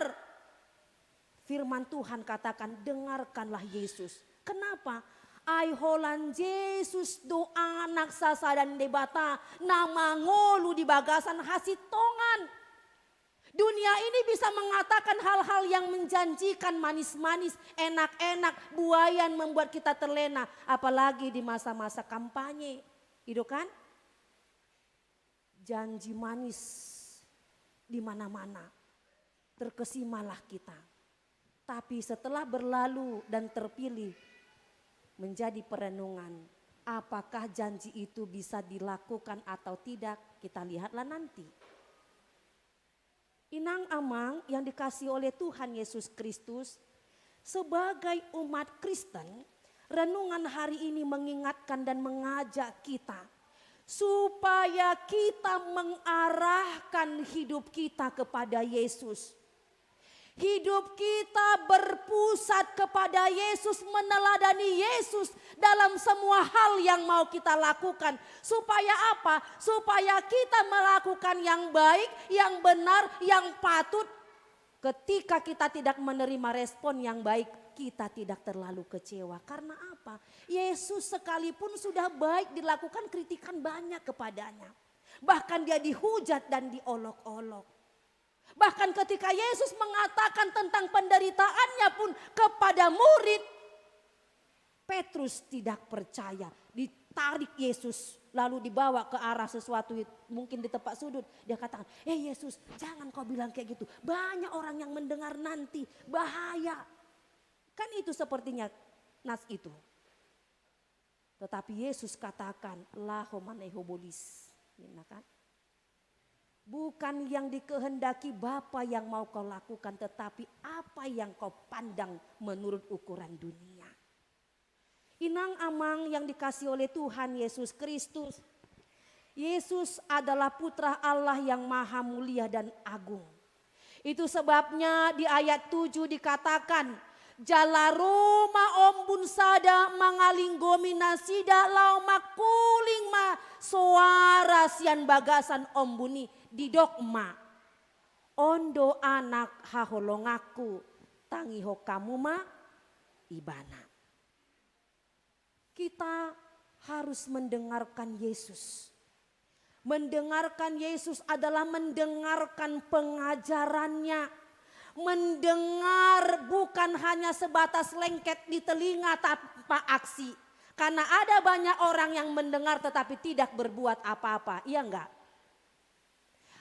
[SPEAKER 6] Firman Tuhan katakan, dengarkanlah Yesus. Kenapa? Ai holan Yesus do anak sasadan debata, nama ngolu di bagasan hasitongan. Dunia ini bisa mengatakan hal-hal yang menjanjikan, manis-manis, enak-enak, buayan membuat kita terlena. Apalagi di masa-masa kampanye, gitu kan? Janji manis di mana-mana, terkesimalah kita. Tapi setelah berlalu dan terpilih menjadi perenungan, apakah janji itu bisa dilakukan atau tidak, kita lihatlah nanti. Inang-amang yang dikasihi oleh Tuhan Yesus Kristus, sebagai umat Kristen, renungan hari ini mengingatkan dan mengajak kita supaya kita mengarahkan hidup kita kepada Yesus. Hidup kita berpusat kepada Yesus, meneladani Yesus dalam semua hal yang mau kita lakukan. Supaya apa? Supaya kita melakukan yang baik, yang benar, yang patut. Ketika kita tidak menerima respon yang baik, kita tidak terlalu kecewa. Karena apa? Yesus sekalipun sudah baik, dilakukan kritikan banyak kepadanya. Bahkan dia dihujat dan diolok-olok. Bahkan ketika Yesus mengatakan tentang penderitaannya pun kepada murid, Petrus tidak percaya. Ditarik Yesus lalu dibawa ke arah sesuatu, mungkin di tempat sudut. Dia katakan, Yesus jangan kau bilang kayak gitu. Banyak orang yang mendengar nanti, bahaya. Kan itu sepertinya nas itu. Tetapi Yesus katakan, laho maneho bolis. Kan? Bukan yang dikehendaki Bapa yang mau kau lakukan, tetapi apa yang kau pandang menurut ukuran dunia. Inang-amang yang dikasihi oleh Tuhan Yesus Kristus. Yesus adalah putra Allah yang maha mulia dan agung. Itu sebabnya di ayat 7 dikatakan, jalaroma ombun sada mangaling gominasida lau makuling ma suara sian bagasan ombuni di dogma. Ondo anak haholongaku tangiho kamu ma ibana. kita harus mendengarkan Yesus. Mendengarkan Yesus adalah mendengarkan pengajarannya. Mendengar bukan hanya sebatas lengket di telinga tanpa aksi. Karena ada banyak orang yang mendengar tetapi tidak berbuat apa-apa. Iya enggak?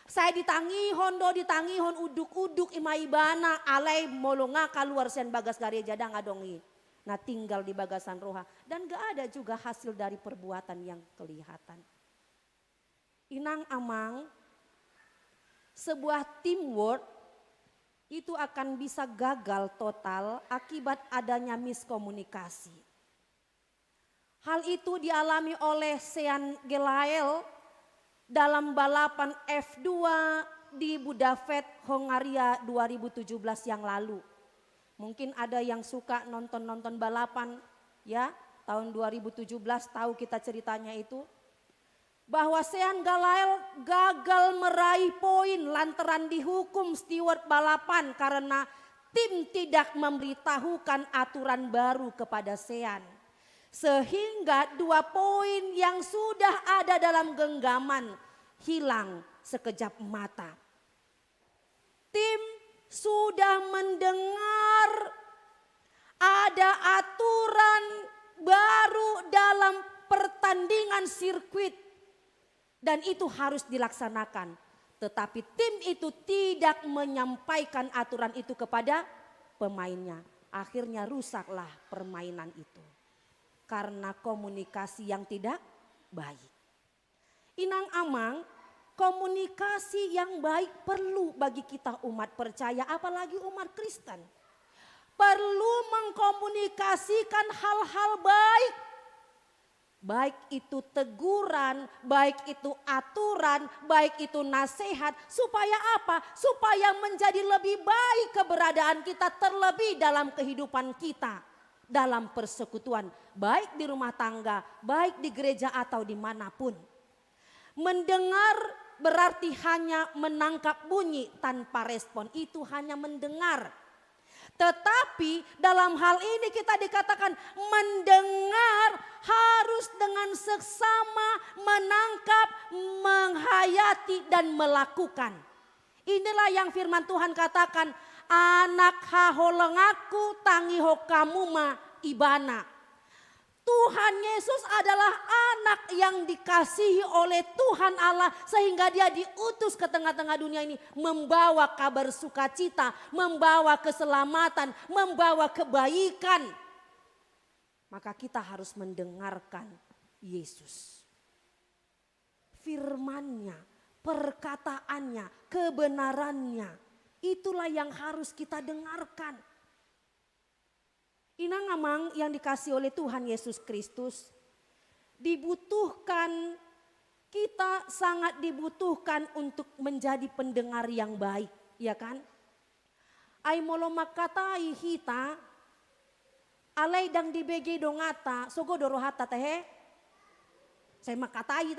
[SPEAKER 6] Saya ditangihon uduk-uduk imaibana alai molonga keluar sen bagas gareja dang adongi. Nah tinggal di bagasan roha. Dan gak ada juga hasil dari perbuatan yang kelihatan. Inang amang, sebuah teamwork itu akan bisa gagal total akibat adanya miskomunikasi. Hal itu dialami oleh Sean Gelael dalam balapan F2 di Budapest, Hongaria 2017 yang lalu. Mungkin ada yang suka nonton balapan ya, tahun 2017 tahu kita ceritanya itu. Bahwa Sean Gelael gagal meraih poin lantaran dihukum steward balapan karena tim tidak memberitahukan aturan baru kepada Sean. Sehingga 2 poin yang sudah ada dalam genggaman hilang sekejap mata. Tim sudah mendengar ada aturan baru dalam pertandingan sirkuit. Dan itu harus dilaksanakan. Tetapi tim itu tidak menyampaikan aturan itu kepada pemainnya. Akhirnya rusaklah permainan itu. Karena komunikasi yang tidak baik. Inang amang, komunikasi yang baik perlu bagi kita umat percaya, apalagi umat Kristen. Perlu mengkomunikasikan hal-hal baik. Baik itu teguran, baik itu aturan, baik itu nasihat. Supaya apa? Supaya menjadi lebih baik keberadaan kita terlebih dalam kehidupan kita. Dalam persekutuan, baik di rumah tangga, baik di gereja atau dimanapun. Mendengar berarti hanya menangkap bunyi tanpa respon, itu hanya mendengar. Tetapi dalam hal ini kita dikatakan mendengar harus dengan seksama, menangkap, menghayati dan melakukan. Inilah yang firman Tuhan katakan, anak haholengaku tangiho kamuma ibana. Tuhan Yesus adalah anak yang dikasihi oleh Tuhan Allah sehingga dia diutus ke tengah-tengah dunia ini membawa kabar sukacita, membawa keselamatan, membawa kebaikan. Maka kita harus mendengarkan Yesus. Firman-Nya, perkataannya, kebenarannya, itulah yang harus kita dengarkan. Inang amang yang dikasih oleh Tuhan Yesus Kristus, dibutuhkan, kita sangat dibutuhkan untuk menjadi pendengar yang baik, ya kan? Ai molo makatai hita, alai dang dibege dongata, sogo dorohata tehe. Saya makatai,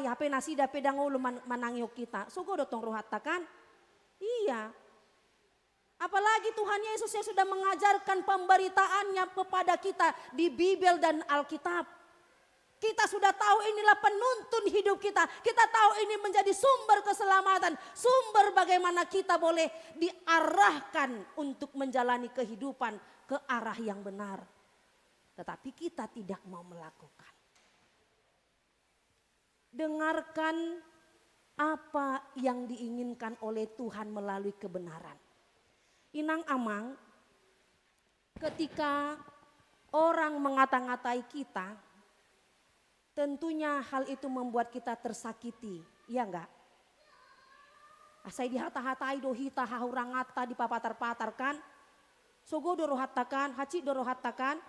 [SPEAKER 6] hape nasi dape dang ulu manangyo kita, sogo dotong rohata kan? Iya. Apalagi Tuhan Yesus yang sudah mengajarkan pemberitaannya kepada kita di Bible dan Alkitab. Kita sudah tahu inilah penuntun hidup kita. Kita tahu ini menjadi sumber keselamatan. Sumber bagaimana kita boleh diarahkan untuk menjalani kehidupan ke arah yang benar. Tetapi kita tidak mau melakukan. Dengarkan apa yang diinginkan oleh Tuhan melalui kebenaran. Inang amang, ketika orang mengata-ngatai kita, tentunya hal itu membuat kita tersakiti, iya enggak? Asai dihata-hatai dohita hahurangata dipapatar-patar kan? Sogo dorohatakan, haci dorohatakan.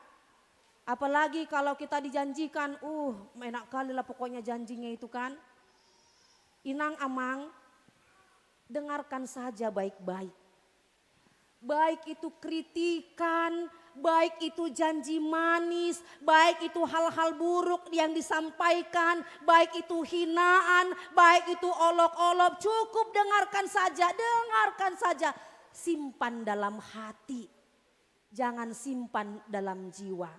[SPEAKER 6] Apalagi kalau kita dijanjikan, enak kali lah pokoknya janjinya itu kan. Inang amang, dengarkan saja baik-baik. Baik itu kritikan, baik itu janji manis, baik itu hal-hal buruk yang disampaikan, baik itu hinaan, baik itu olok-olok, cukup dengarkan saja, simpan dalam hati, jangan simpan dalam jiwa.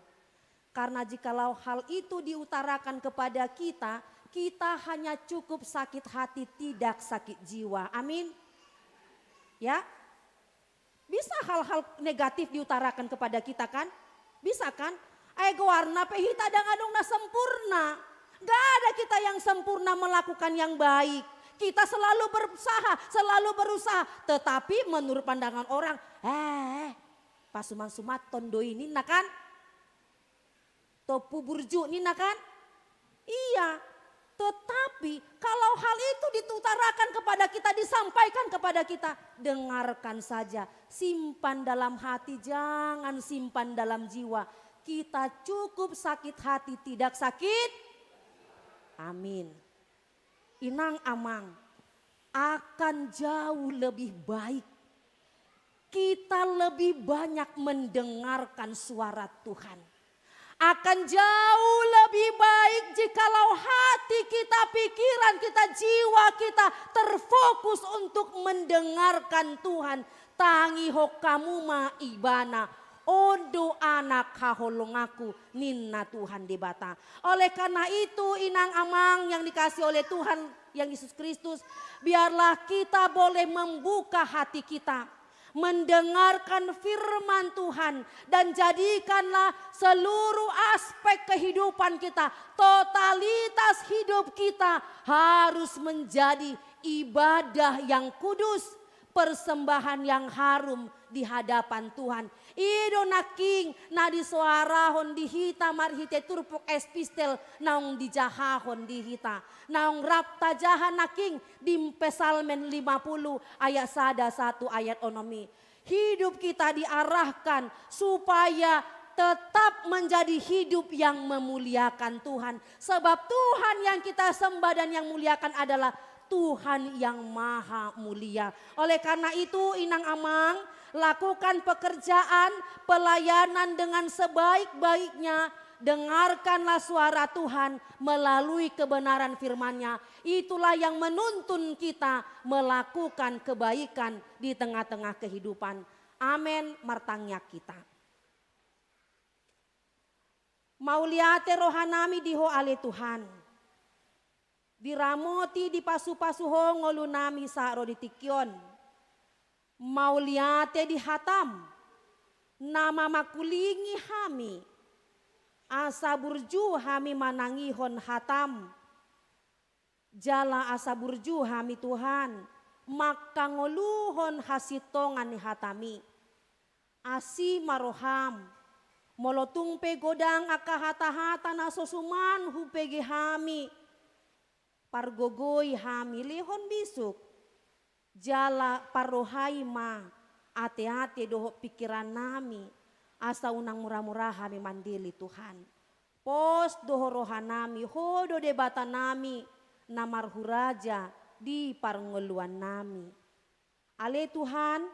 [SPEAKER 6] Karena jikalau hal itu diutarakan kepada kita, kita hanya cukup sakit hati, tidak sakit jiwa. Amin. Ya. Bisa hal-hal negatif diutarakan kepada kita kan? Bisa kan? Ego warna pehita dangadong na sempurna. Gak ada kita yang sempurna melakukan yang baik. Kita selalu berusaha. Tetapi menurut pandangan orang, pasuman sumat tondo ini nah kan? Topu burju ini nah kan? Iya. Tetapi kalau hal itu diutarakan kepada kita, disampaikan kepada kita, dengarkan saja. Simpan dalam hati, jangan simpan dalam jiwa. Kita cukup sakit hati, tidak sakit. Amin. Inang amang, akan jauh lebih baik. Kita lebih banyak mendengarkan suara Tuhan. Akan jauh lebih baik jikalau hati kita, pikiran kita, jiwa kita terfokus untuk mendengarkan Tuhan. Tangi hokamu ma ibana, ondo anak haholongaku ninna Tuhan debata. Oleh karena itu inang amang yang dikasih oleh Tuhan yang Yesus Kristus, biarlah kita boleh membuka hati kita, mendengarkan firman Tuhan, dan jadikanlah seluruh aspek kehidupan kita, totalitas hidup kita harus menjadi ibadah yang kudus, persembahan yang harum di hadapan Tuhan. Ido naking na di suarahon di hita marhite turpuk espistel naung di jahahon di hita. Naung rapta jahan naking di Pesalmen 50 ayat 1 ayat onomi. Hidup kita diarahkan supaya tetap menjadi hidup yang memuliakan Tuhan. Sebab Tuhan yang kita sembah dan yang muliakan adalah Tuhan yang maha mulia. Oleh karena itu inang amang, lakukan pekerjaan pelayanan dengan sebaik-baiknya. Dengarkanlah suara Tuhan melalui kebenaran firman-Nya. Itulah yang menuntun kita melakukan kebaikan di tengah-tengah kehidupan. Amin, martangnya kita. Mauliate rohanami diho ale Tuhan. Diramoti di pasu-pasu ho ngolunami sa roditikyon. Mauliate di hatam. Nama makulingi hami. Asa burju hami manangihon hatam. Jala asa burju hami Tuhan. Maka ngoluhon hasitongan ni hatami. Asi maroham. Molotung pe godang akahata-hata na sosuman hupege hami. Pargogoy hami lehon bisuk. Jala parohai ma. Ate-ate doho pikiran nami. Asa unang murah-murah hami mandili Tuhan. Pos doho rohanami. Hodo debata nami. Namarhuraja di parngeluan nami. Ale Tuhan.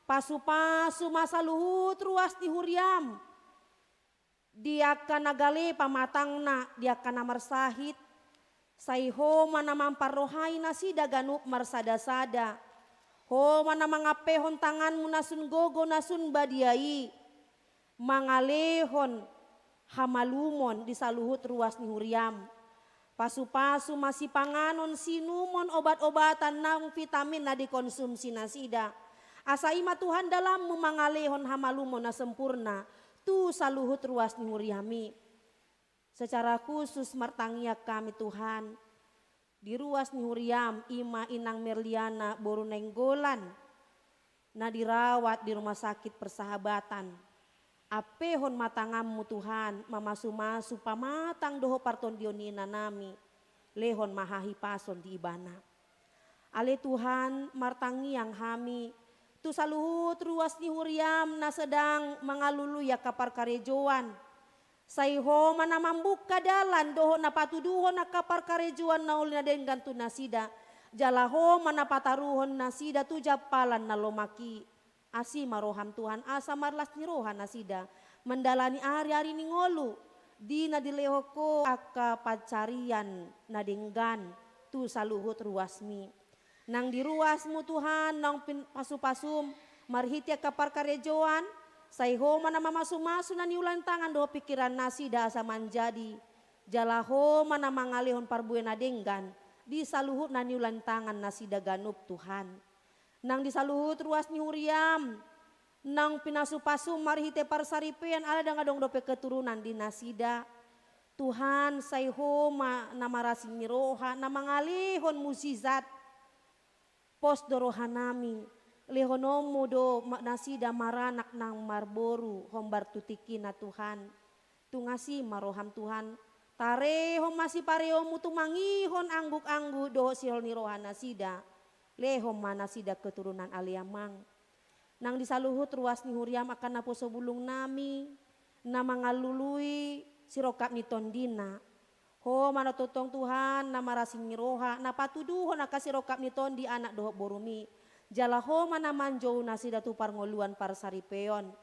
[SPEAKER 6] Pasu-pasu masa luhut ruas di huriam. Dia kana gale pamatang na. Dia kana marsahit. Sayho mana mamparohai nasida ganup marsada-sada. Ho mana mangapehon tanganmu nasun gogo nasun badiai. Mangalehon hamalumon di saluhut ruas ni huriam. Pasu-pasu masih panganon sinumon obat-obatan nang vitamin na dikonsumsi nasida. Asa ima Tuhan dalam memangalehon hamalumon na sempurna. Tu saluhut ruas ni huriami. Secara khusus martangiak kami Tuhan. Di ruas ni huriam ima inang Merliana boru nenggolan. Na dirawat di rumah sakit persahabatan. Apehon matangammu Tuhan, mamasu-masu pamatang doho parton dionina nami. Lehon mahahi pason di ibana. Ale Tuhan martangi yang hami. Tu saluhut ruas ni huriam na sedang mangalulu ya kapar karejoan. Sayho mana mambuka dalan doho na patuduhon na kapar karejoan na ulina dengan tu nasida. Jalaho mana pataruhon nasida tu japalan na lomaki. Asi maroham Tuhan asa marlas ni rohan nasida. Mendalani hari-hari ni ngolu. Di na dilehoko aka pacarian na denggan tu saluhut ruasmi. Nang di ruasmu Tuhan nang pasu-pasum marhitia kapar karejoan. Saiho mana masu-masu na niulan tangan do pikiran nasida asa manjadi. Jalaho mana mangalihon parbuena denggan. Di saluhut na niulan tangan nasida ganup Tuhan. Nang di saluhut ruas ni Huriam. Nang pinasu-pasu marihite parsaripean ala dangadong dope keturunan di nasida. Tuhan saiho nama rasing niroha na mangalihon muzizat. Pos dorohanami. Lehonomu do nasida maranak nang marboru hombar tutiki na Tuhan. Tungasi maroham Tuhan. Tarehom masih parehomu tumangihon angguk-anggu do sihol niroha nasida. Lehom manasida keturunan aliamang. Nang disaluhut ruas ni Huriam akan naposo bulung nami. Na mangalului sirokap ni tondina. Ho mana totong Tuhan na marasing niroha. Na patuduho na kasirokap ni tondi anak dohok borumi. Jalaho mana manjou nasida tu parngoluan parsaripeon.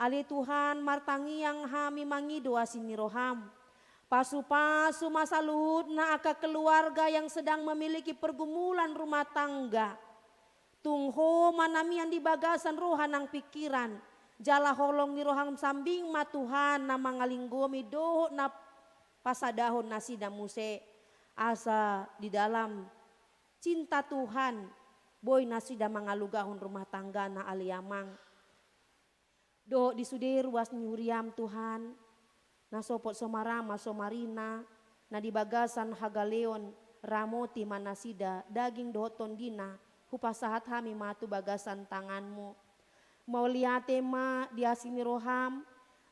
[SPEAKER 6] Ali Tuhan martangi yang hami mangido asin niroham. Pasu-pasu masa luhut na aka keluarga yang sedang memiliki pergumulan rumah tangga. Tungho manamian di bagasan rohan ang pikiran. Jala holong ni rohang sambing matuhan na mangalinggomi doho na pasadahon nasida muse. Asa di dalam cinta Tuhan. Boy nasida mangalugahon rumah tangga na aliamang. Do disudir ruas ni Huriam Tuhan. Nasopot somarama somarina na di bagasan hagaleon ramoti manasida daging dohoton dina hupasahat hami matu bagasan tanganmu. Mau liate ma diasini roham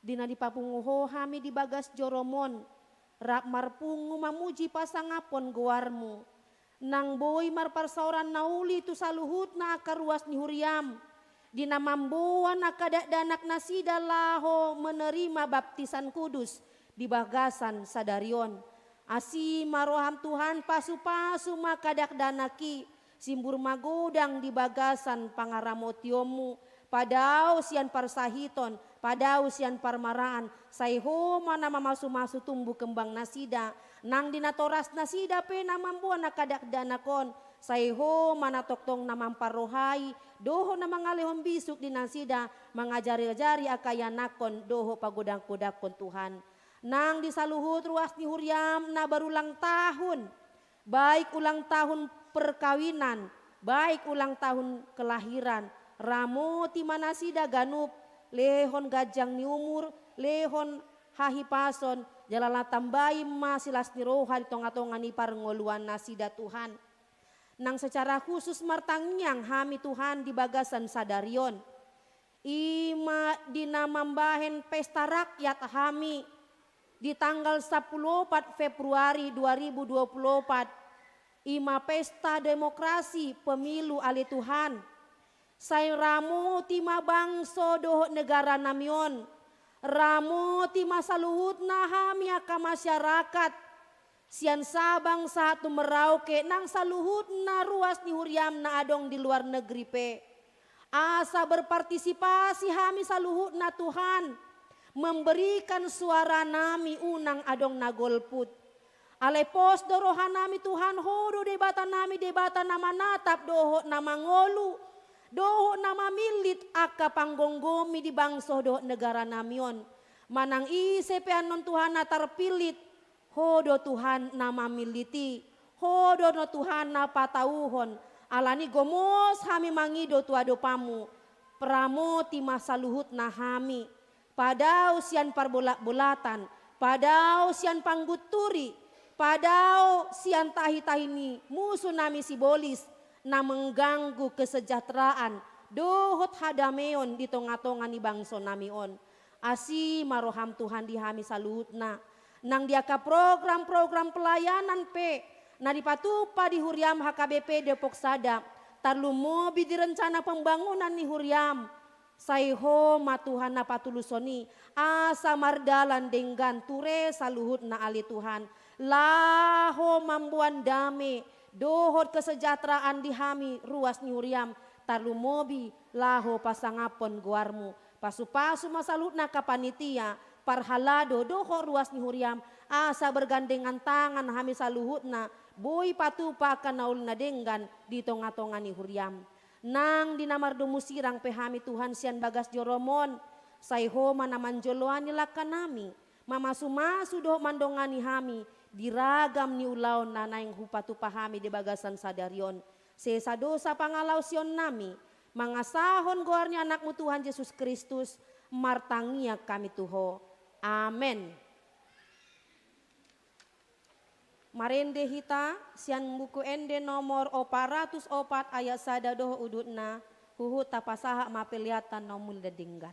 [SPEAKER 6] dina di papunguho hami di bagas joromon rap marpungu mamuji pasangapon goarmu. Nang boy marparsauran nauli tu saluhut na akaruas ni Huriam. Dina mambuan akadanak nasida laho menerima baptisan kudus di bagasan sadarion. Asi maroham Tuhan pasu-pasu makadak danaki simbur magodang di bagasan pangaramotiomu. Padau sian parsahiton, padau sian parmaraan. Saiho mana mamasu-masu tumbuh kembang nasida. Nang dinatoras nasida pe namambuan akadak danakon. Saiho mana toktong namang parohai, doho na mangalihon bisuk di nasida, mengajari-ajari akayanakon, doho pagodang-kodakon Tuhan. Nang disaluhut ruas ni Huriam na berulang tahun, baik ulang tahun perkawinan, baik ulang tahun kelahiran, ramoti manasida ganup, lehon gajang ni umur, lehon hahipason, jalala tambayi masilas ni roha di tonga-tonga ni parngoluan nasida Tuhan. Nang secara khusus martangyang hami Tuhan di bagasan sadarion. Ima dinamambahen pesta rakyat hami di tanggal 14 Februari 2024. Ima pesta demokrasi pemilu ali Tuhan. Say ramu tima bangso doho negara namion. Ramu tima saluhut na hami aka masyarakat. Sian sabang satu merauke nang saluhut na ruas ni Huriam na adong di luar negeri pe. Asa berpartisipasi hami saluhut na Tuhan. Memberikan suara nami unang adong na golput. Alepos dorohan nami Tuhan hodo debata nami debata nama natap doho nama ngolu. Doho nama milit aka panggonggomi di bangso doho negara namion. Manang isepean non Tuhan na terpilit. Hodo Tuhan nama militi, hodo no Tuhan na patauhon, alani gomos hami mangido tuado pamu, pramoti masa luhut na hami, padau sian parbolak-bolatan, padau sian pangguturi, padau sian tahi-tahini, musuh nami sibolis, na mengganggu kesejahteraan, dohot hadameon di tonga-tonga ni bangso namion, asi maroham Tuhan di hami saluhut na. Nang diaka program-program pelayanan pe. Na dipatupa di Huriam HKBP Depok Sada. Tarlumobi di rencana pembangunan ni Huriam. Saiho matuhan na patulusoni. Asa mardalan denggan ture saluhut na ali Tuhan. Laho mambuan dame. Dohot kesejahteraan di hami ruas ni Huriam. Tarlumobi laho pasangapon guarmu. Pasu-pasu masalut na kapanitia. Parhalado doho ruas ni Huriam asa bergandengan tangan hami saluhut na boy patupa kanaul na denggan di tonga-tonga ni Huriam. Nang dinamardo musirang pehami Tuhan sian bagas joromon Saiho mana manjoloani lakanami, mama sumasu doh mandongani hami, diragam ni ulaon nanaing hupatu pahami di bagasan sadarion. Sesa dosa pangalau sion nami, mangasahon goarnya anakmu Tuhan Yesus Kristus, martangia kami Tuho. Amen. Marende hita sian buku ende nomor 404 ayat sada doh udutna huhu tapasaha mapeliatan nomul dedinggan.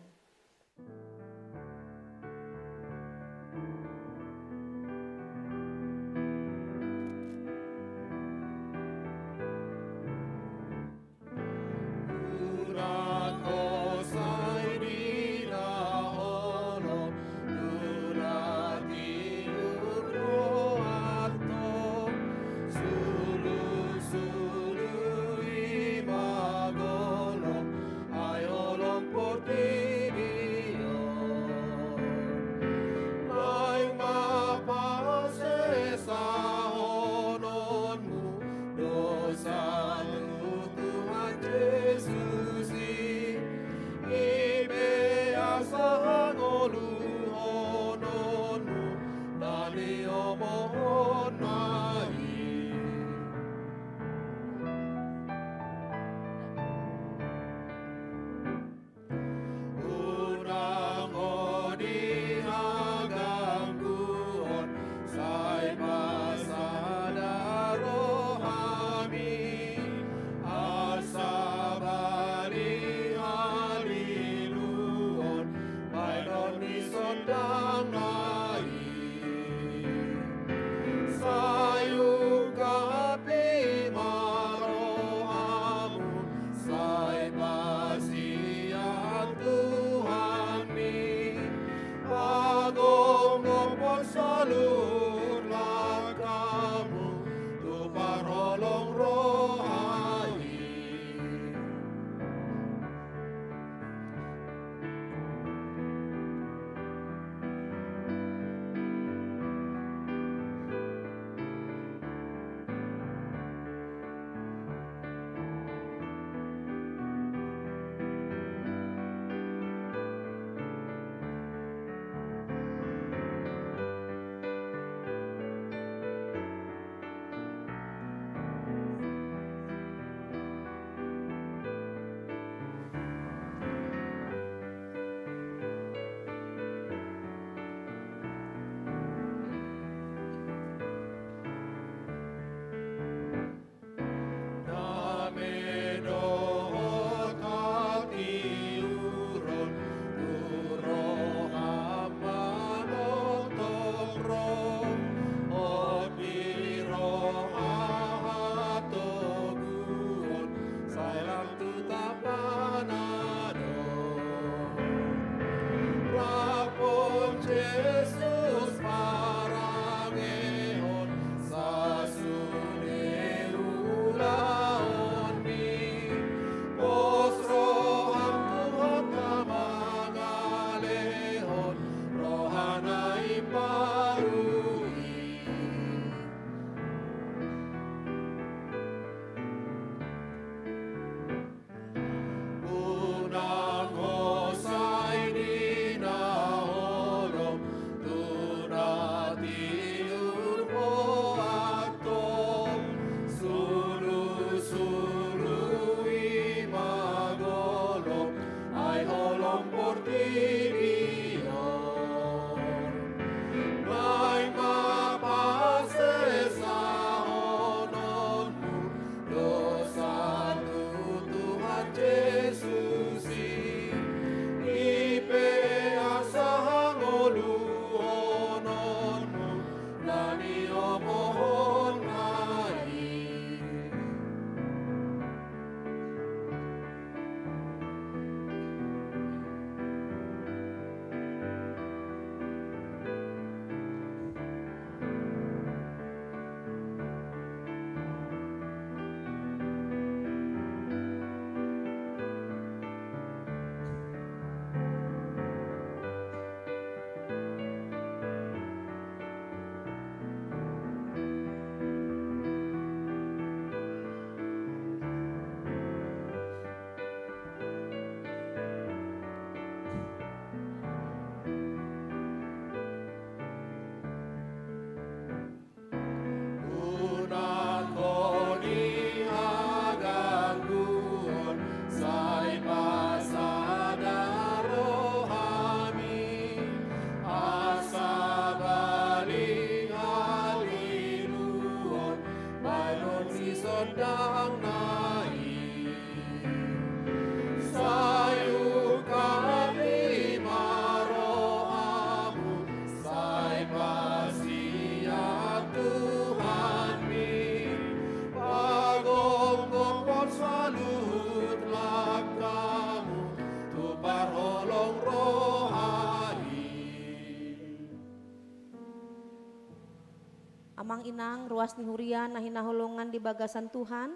[SPEAKER 6] Amang inang ruas ni hurian nahina holongan di bagasan Tuhan.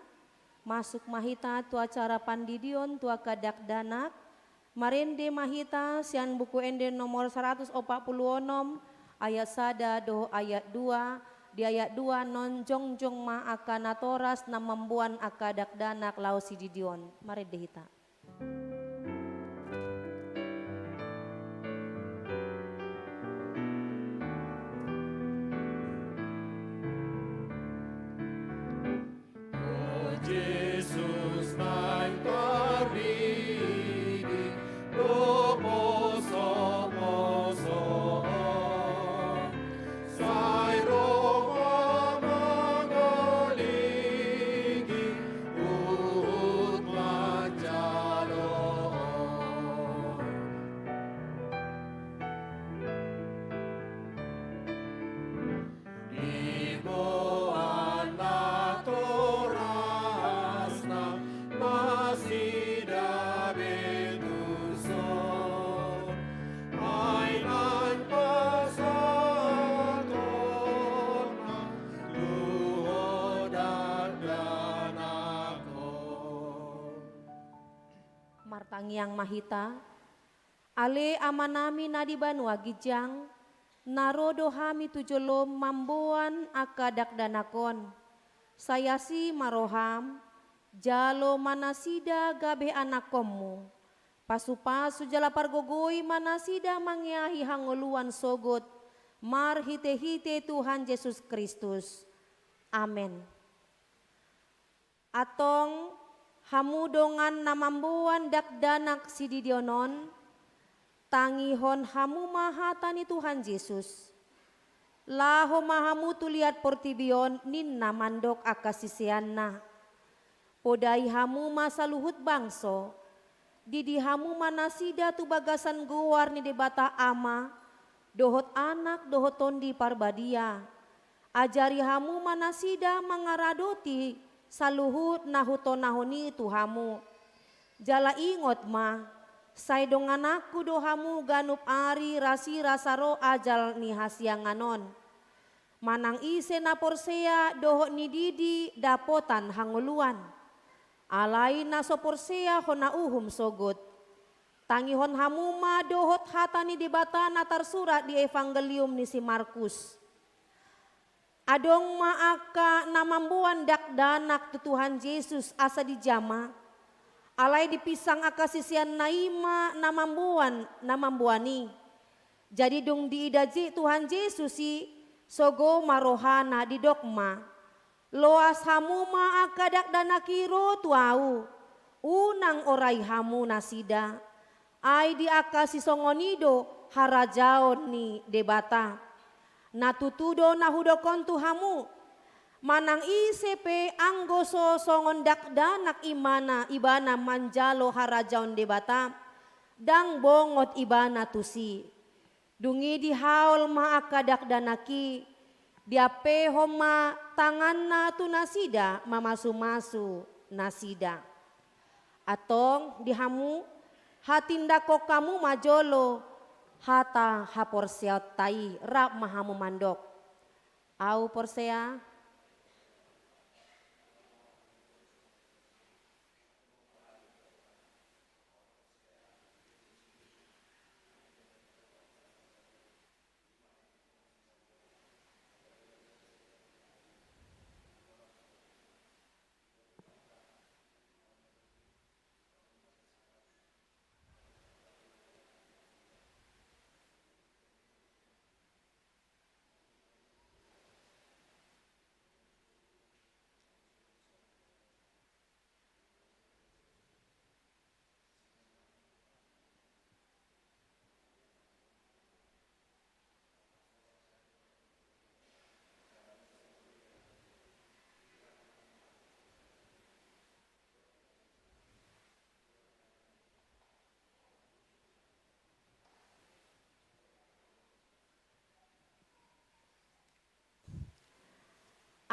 [SPEAKER 6] Masuk mahita tu acara pandidion tu akadak danak. Marende mahita sian buku ende nomor 146 ayat sada doho ayat 2. Di ayat 2 non jongjong ma akanatoras na membuan akadak danak lau sididion. Marende hita.
[SPEAKER 2] Jesus mein parbigi, lo poso poso, sai Roma mangoligi, ut manjalo. Ibo anak torasna masida betuso, ainan pasatona luhodan danako.
[SPEAKER 6] Martangiang mahita. Ale amanami nadi banua gijang. Narodo hami tujolom mamboan akadak danakon. Sayasi maroham, jalo manasida gabe anakommu. Pasu-pasu jala pargogoi manasida mangyahi hangoluan sogot. Mar hite-hite Tuhan Yesus Kristus. Amen. Atong hamudongan namambuan dakdanak sididionon. Tangihon hamu mahatani Tuhan Yesus. Laho mahamu tuliat portibion ninna mandok akasisianna. Podai hamu masa luhut bangso. Didi hamu manasida tu bagasan guar ni debata ama. Dohot anak dohot tondi parbadia. Ajari hamu manasida mangaradoti saluhut nahutonahoni tu hamu. Jala ingot ma. Say dongan aku dohamu ganup ari rasi rasaro ajal ni hasianganon. Manang ise na porsea doho ni didi dapotan hanguluan. Alai na so porsea hona uhum sogot. Tangihon hamuma dohot hatani di bata na tersurat di evangelium ni si Markus. Adong maaka namambuan dakdanak tu Tuhan Yesus asa di jama. Alai dipisang akasisian naima namambuani. Jadi dong diidaji Tuhan Yesus si sogo marohana di dogma. Loas hamu ma akadak danakiro tuau. Unang orai hamu nasida. Ai di akasi songonido harajaon ni debata. Natutudo nahudokon tu hamu. Manang isepe anggoso songon dakdanak imana ibana manjalo harajaon debata. Dang bongot ibana tusi. Dungi di haul ma akadak danaki. Diape homa tanganna tu nasida mamasu-masu nasida. Atong dihamu hatindako kamu majolo. Hata haporseot tai rap mahamu mandok. Au porsea.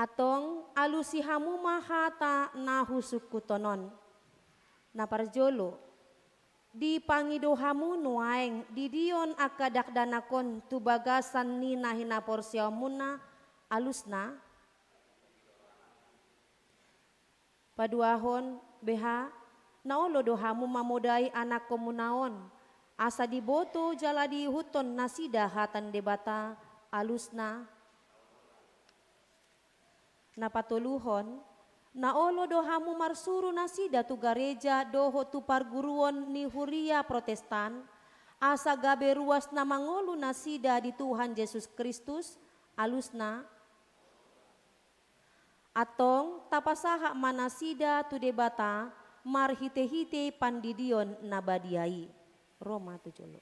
[SPEAKER 6] Atong alusihamu mahata nahusuku tonon. Naparjolo. Di pangidohamu nuaeng didion akadak danakon tu bagasan ni nahina porsiamuna alusna paduahon beha naolo dohamu mamodai anak komunaon asa diboto jaladi huton nasida hatan debata alusna napatuluhon naolo dohamu marsuru nasida tu gareja doho tu parguruan ni huria protestan asa gabe ruas na mangolu nasida di Tuhan Yesus Kristus alusna atong tapasaha manasida tu debata marhite-hite pandidion nabadiai. Roma 7.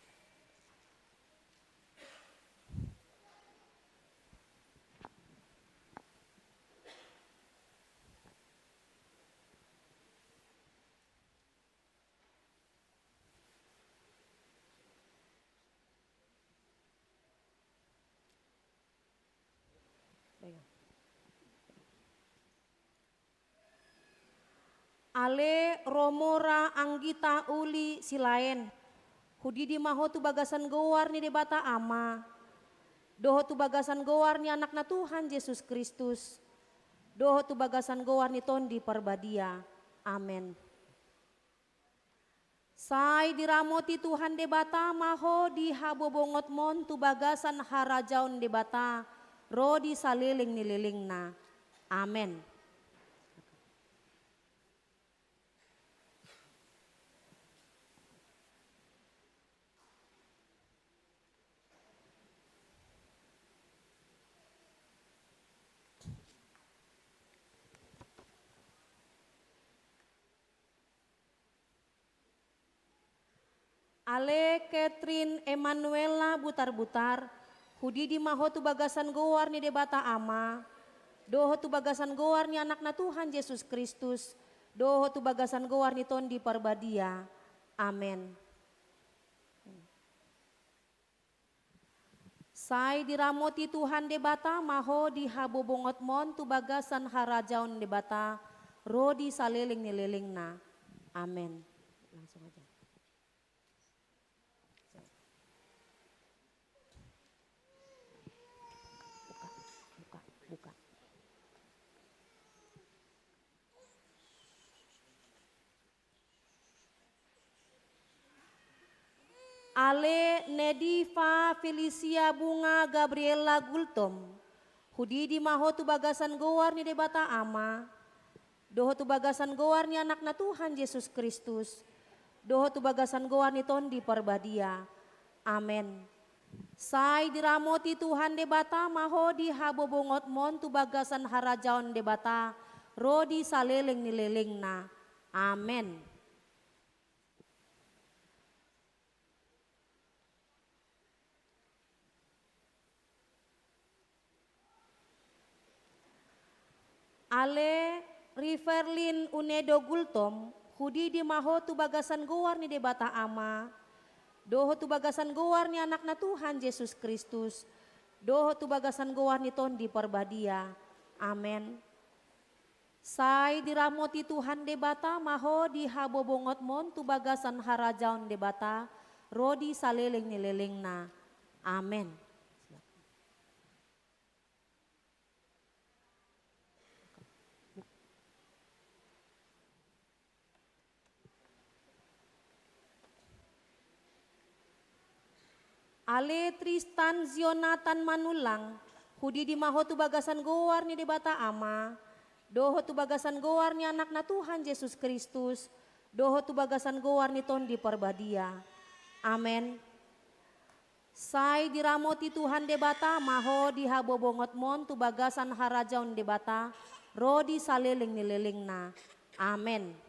[SPEAKER 6] Ale romora anggita uli silaen hudi di maho tu bagasan gowar ni debata ama doho tu bagasan gowar ni anak na Tuhan Yesus Kristus doho tu bagasan gowar ni tondi parbadia amen. Sai diramoti Tuhan debata maho di habobongot mon tu bagasan harajaon debata rodi saliling nililing na amen. Ale Catherine Emanuela butar-butar hudi di maho tu bagasan gowar ni debata ama doho tu bagasan gowar ni anak na Tuhan Yesus Kristus doho tu bagasan gowar ni tondi parbadia amen. Sai diramoti Tuhan debata maho di habobongot mon tu bagasan harajaon debata rodi saliling nililing na amen. Langsung aja. Buka. Ale Nediva Felicia Bunga Gabriela Gultom hudi di maho tu bagasan gowar ni debata ama doho tu bagasan gowar ni anak na Tuhan Yesus Kristus doho tu bagasan gowar ni tondi parbadia amen. Sai diramoti Tuhan debata maho di habobongot mon tu bagasan harajaon debata rodi saliling nililing na amen. Ale Riverlin Unedo Gultom hudi di maho tu bagasan gowar ni debata ama doho tu bagasan gowar ni anak na Tuhan Yesus Kristus doho tu bagasan gowar ni tondi parbadia amen. Sai diramoti Tuhan debata maho di habobongot mon tu bagasan harajaon debata rodi saliling nililing na amen. Ale Tristan Zionatan Manulang hudi di maho tu bagasan gowar ni debata ama doho tu bagasan gowar ni anak na Tuhan Yesus Kristus doho tu bagasan gowar ni tondi parbadia amen. Sai diramoti Tuhan debata maho di habobongot mon tu bagasan harajaon debata rodi saliling nililing na amen.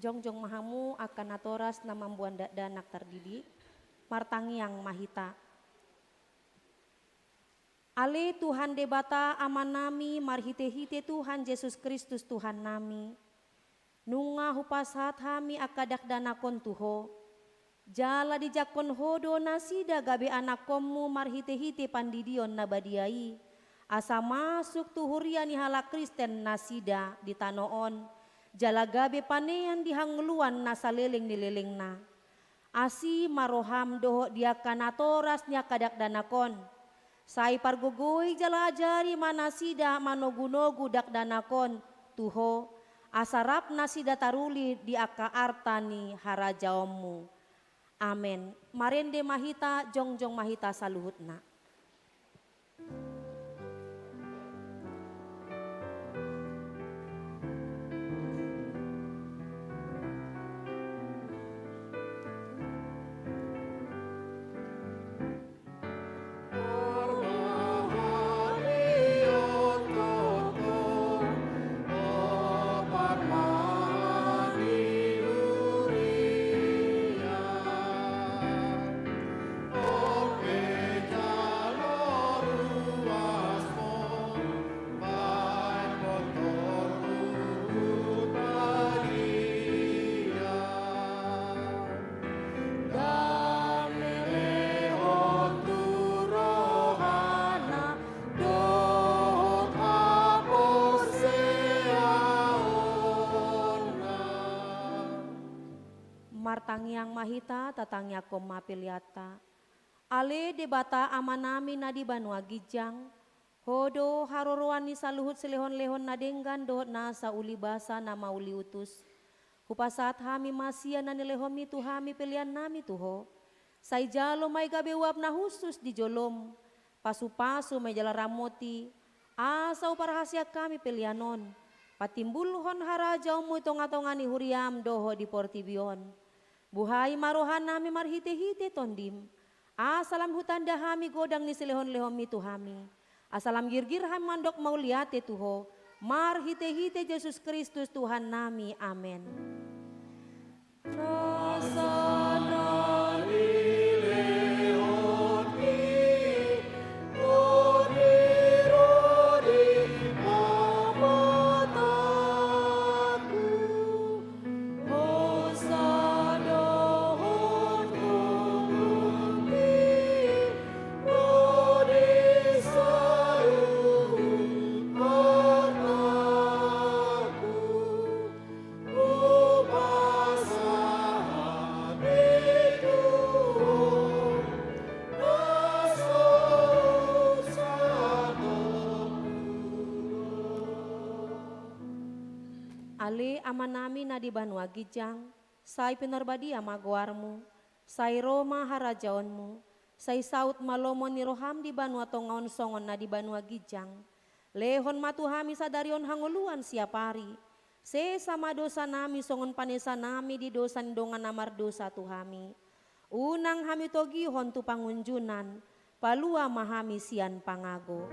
[SPEAKER 6] Jongjong mahamu akan natoras na mambuan danak tardidi martangiang mahita. Ale Tuhan debata amanami marhite-hite Tuhan Yesus Kristus Tuhan nami. Nunga hupasat hami akadak danakon tuho. Jala dijakon hodo nasida gabe anakommu marhite-hite pandidion nabadiai. asa masuk tuhurian ihala Kristen nasida di tanoon, jalagabe panean dihangluan nasa leleng na. Asi maroham doho dia kanatoras nya kadak danakon. Sai pargogoy jala ajari manasida manogunogu dak danakon tuho asarap nasida taruli di aka artani harajaomu. Amen. Marende mahita jongjong mahita saluhutna. Martangyang mahita tatangya koma piliata. Ale debata amanami na di banua gijang. Hodo haroroan ni saluhut selehon-lehon na denggan dohot na sa uli basa na mauli utus. Hupasat hami masia na nilehomi tu hami pilihan nami tuho. Say jalo may gabewab na husus di jolom. Pasu-pasu may jala ramoti. Asaw parahasya kami pilihanon. Patimbulhon harajaw mo itongatongan ni huriam doho di portibion. Buhay marohan nami marhite-hite tondim. Asalam hutanda hami godang ni silehon-lehon mitu hami. Asalam girgir ham mandok mauliate tuho. Marhite-hite Yesus Kristus Tuhan nami. Amen. Ale amanami na di banua gijang, say pinarbadi amaguarmu, say Roma harajaonmu, say saut malomon ni roham di banua tongaon songon na di banua gijang, lehon matuhami sadarion hanguluan siapari, se sama dosa nami songon panesa nami di dosa ndongan namar dosa tuhami, unang hami togihon tu pangunjunan, palua mahami sian pangago.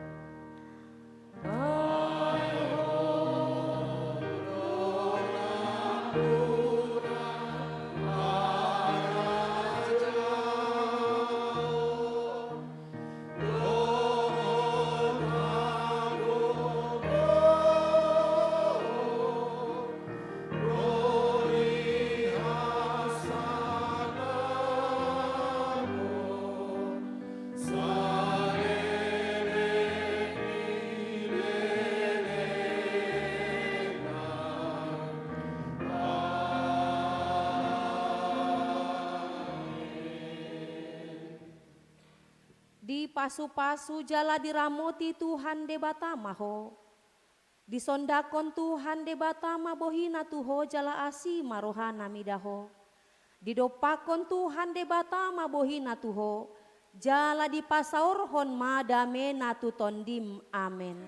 [SPEAKER 6] Di pasu-pasu jala diramoti Tuhan debata maho. Disondakon Tuhan debata mabohina tuho jala asi marohana midaho. Didopakon Tuhan debata mabohina tuho. Jala dipasaorhon madame na tutondim. Amen.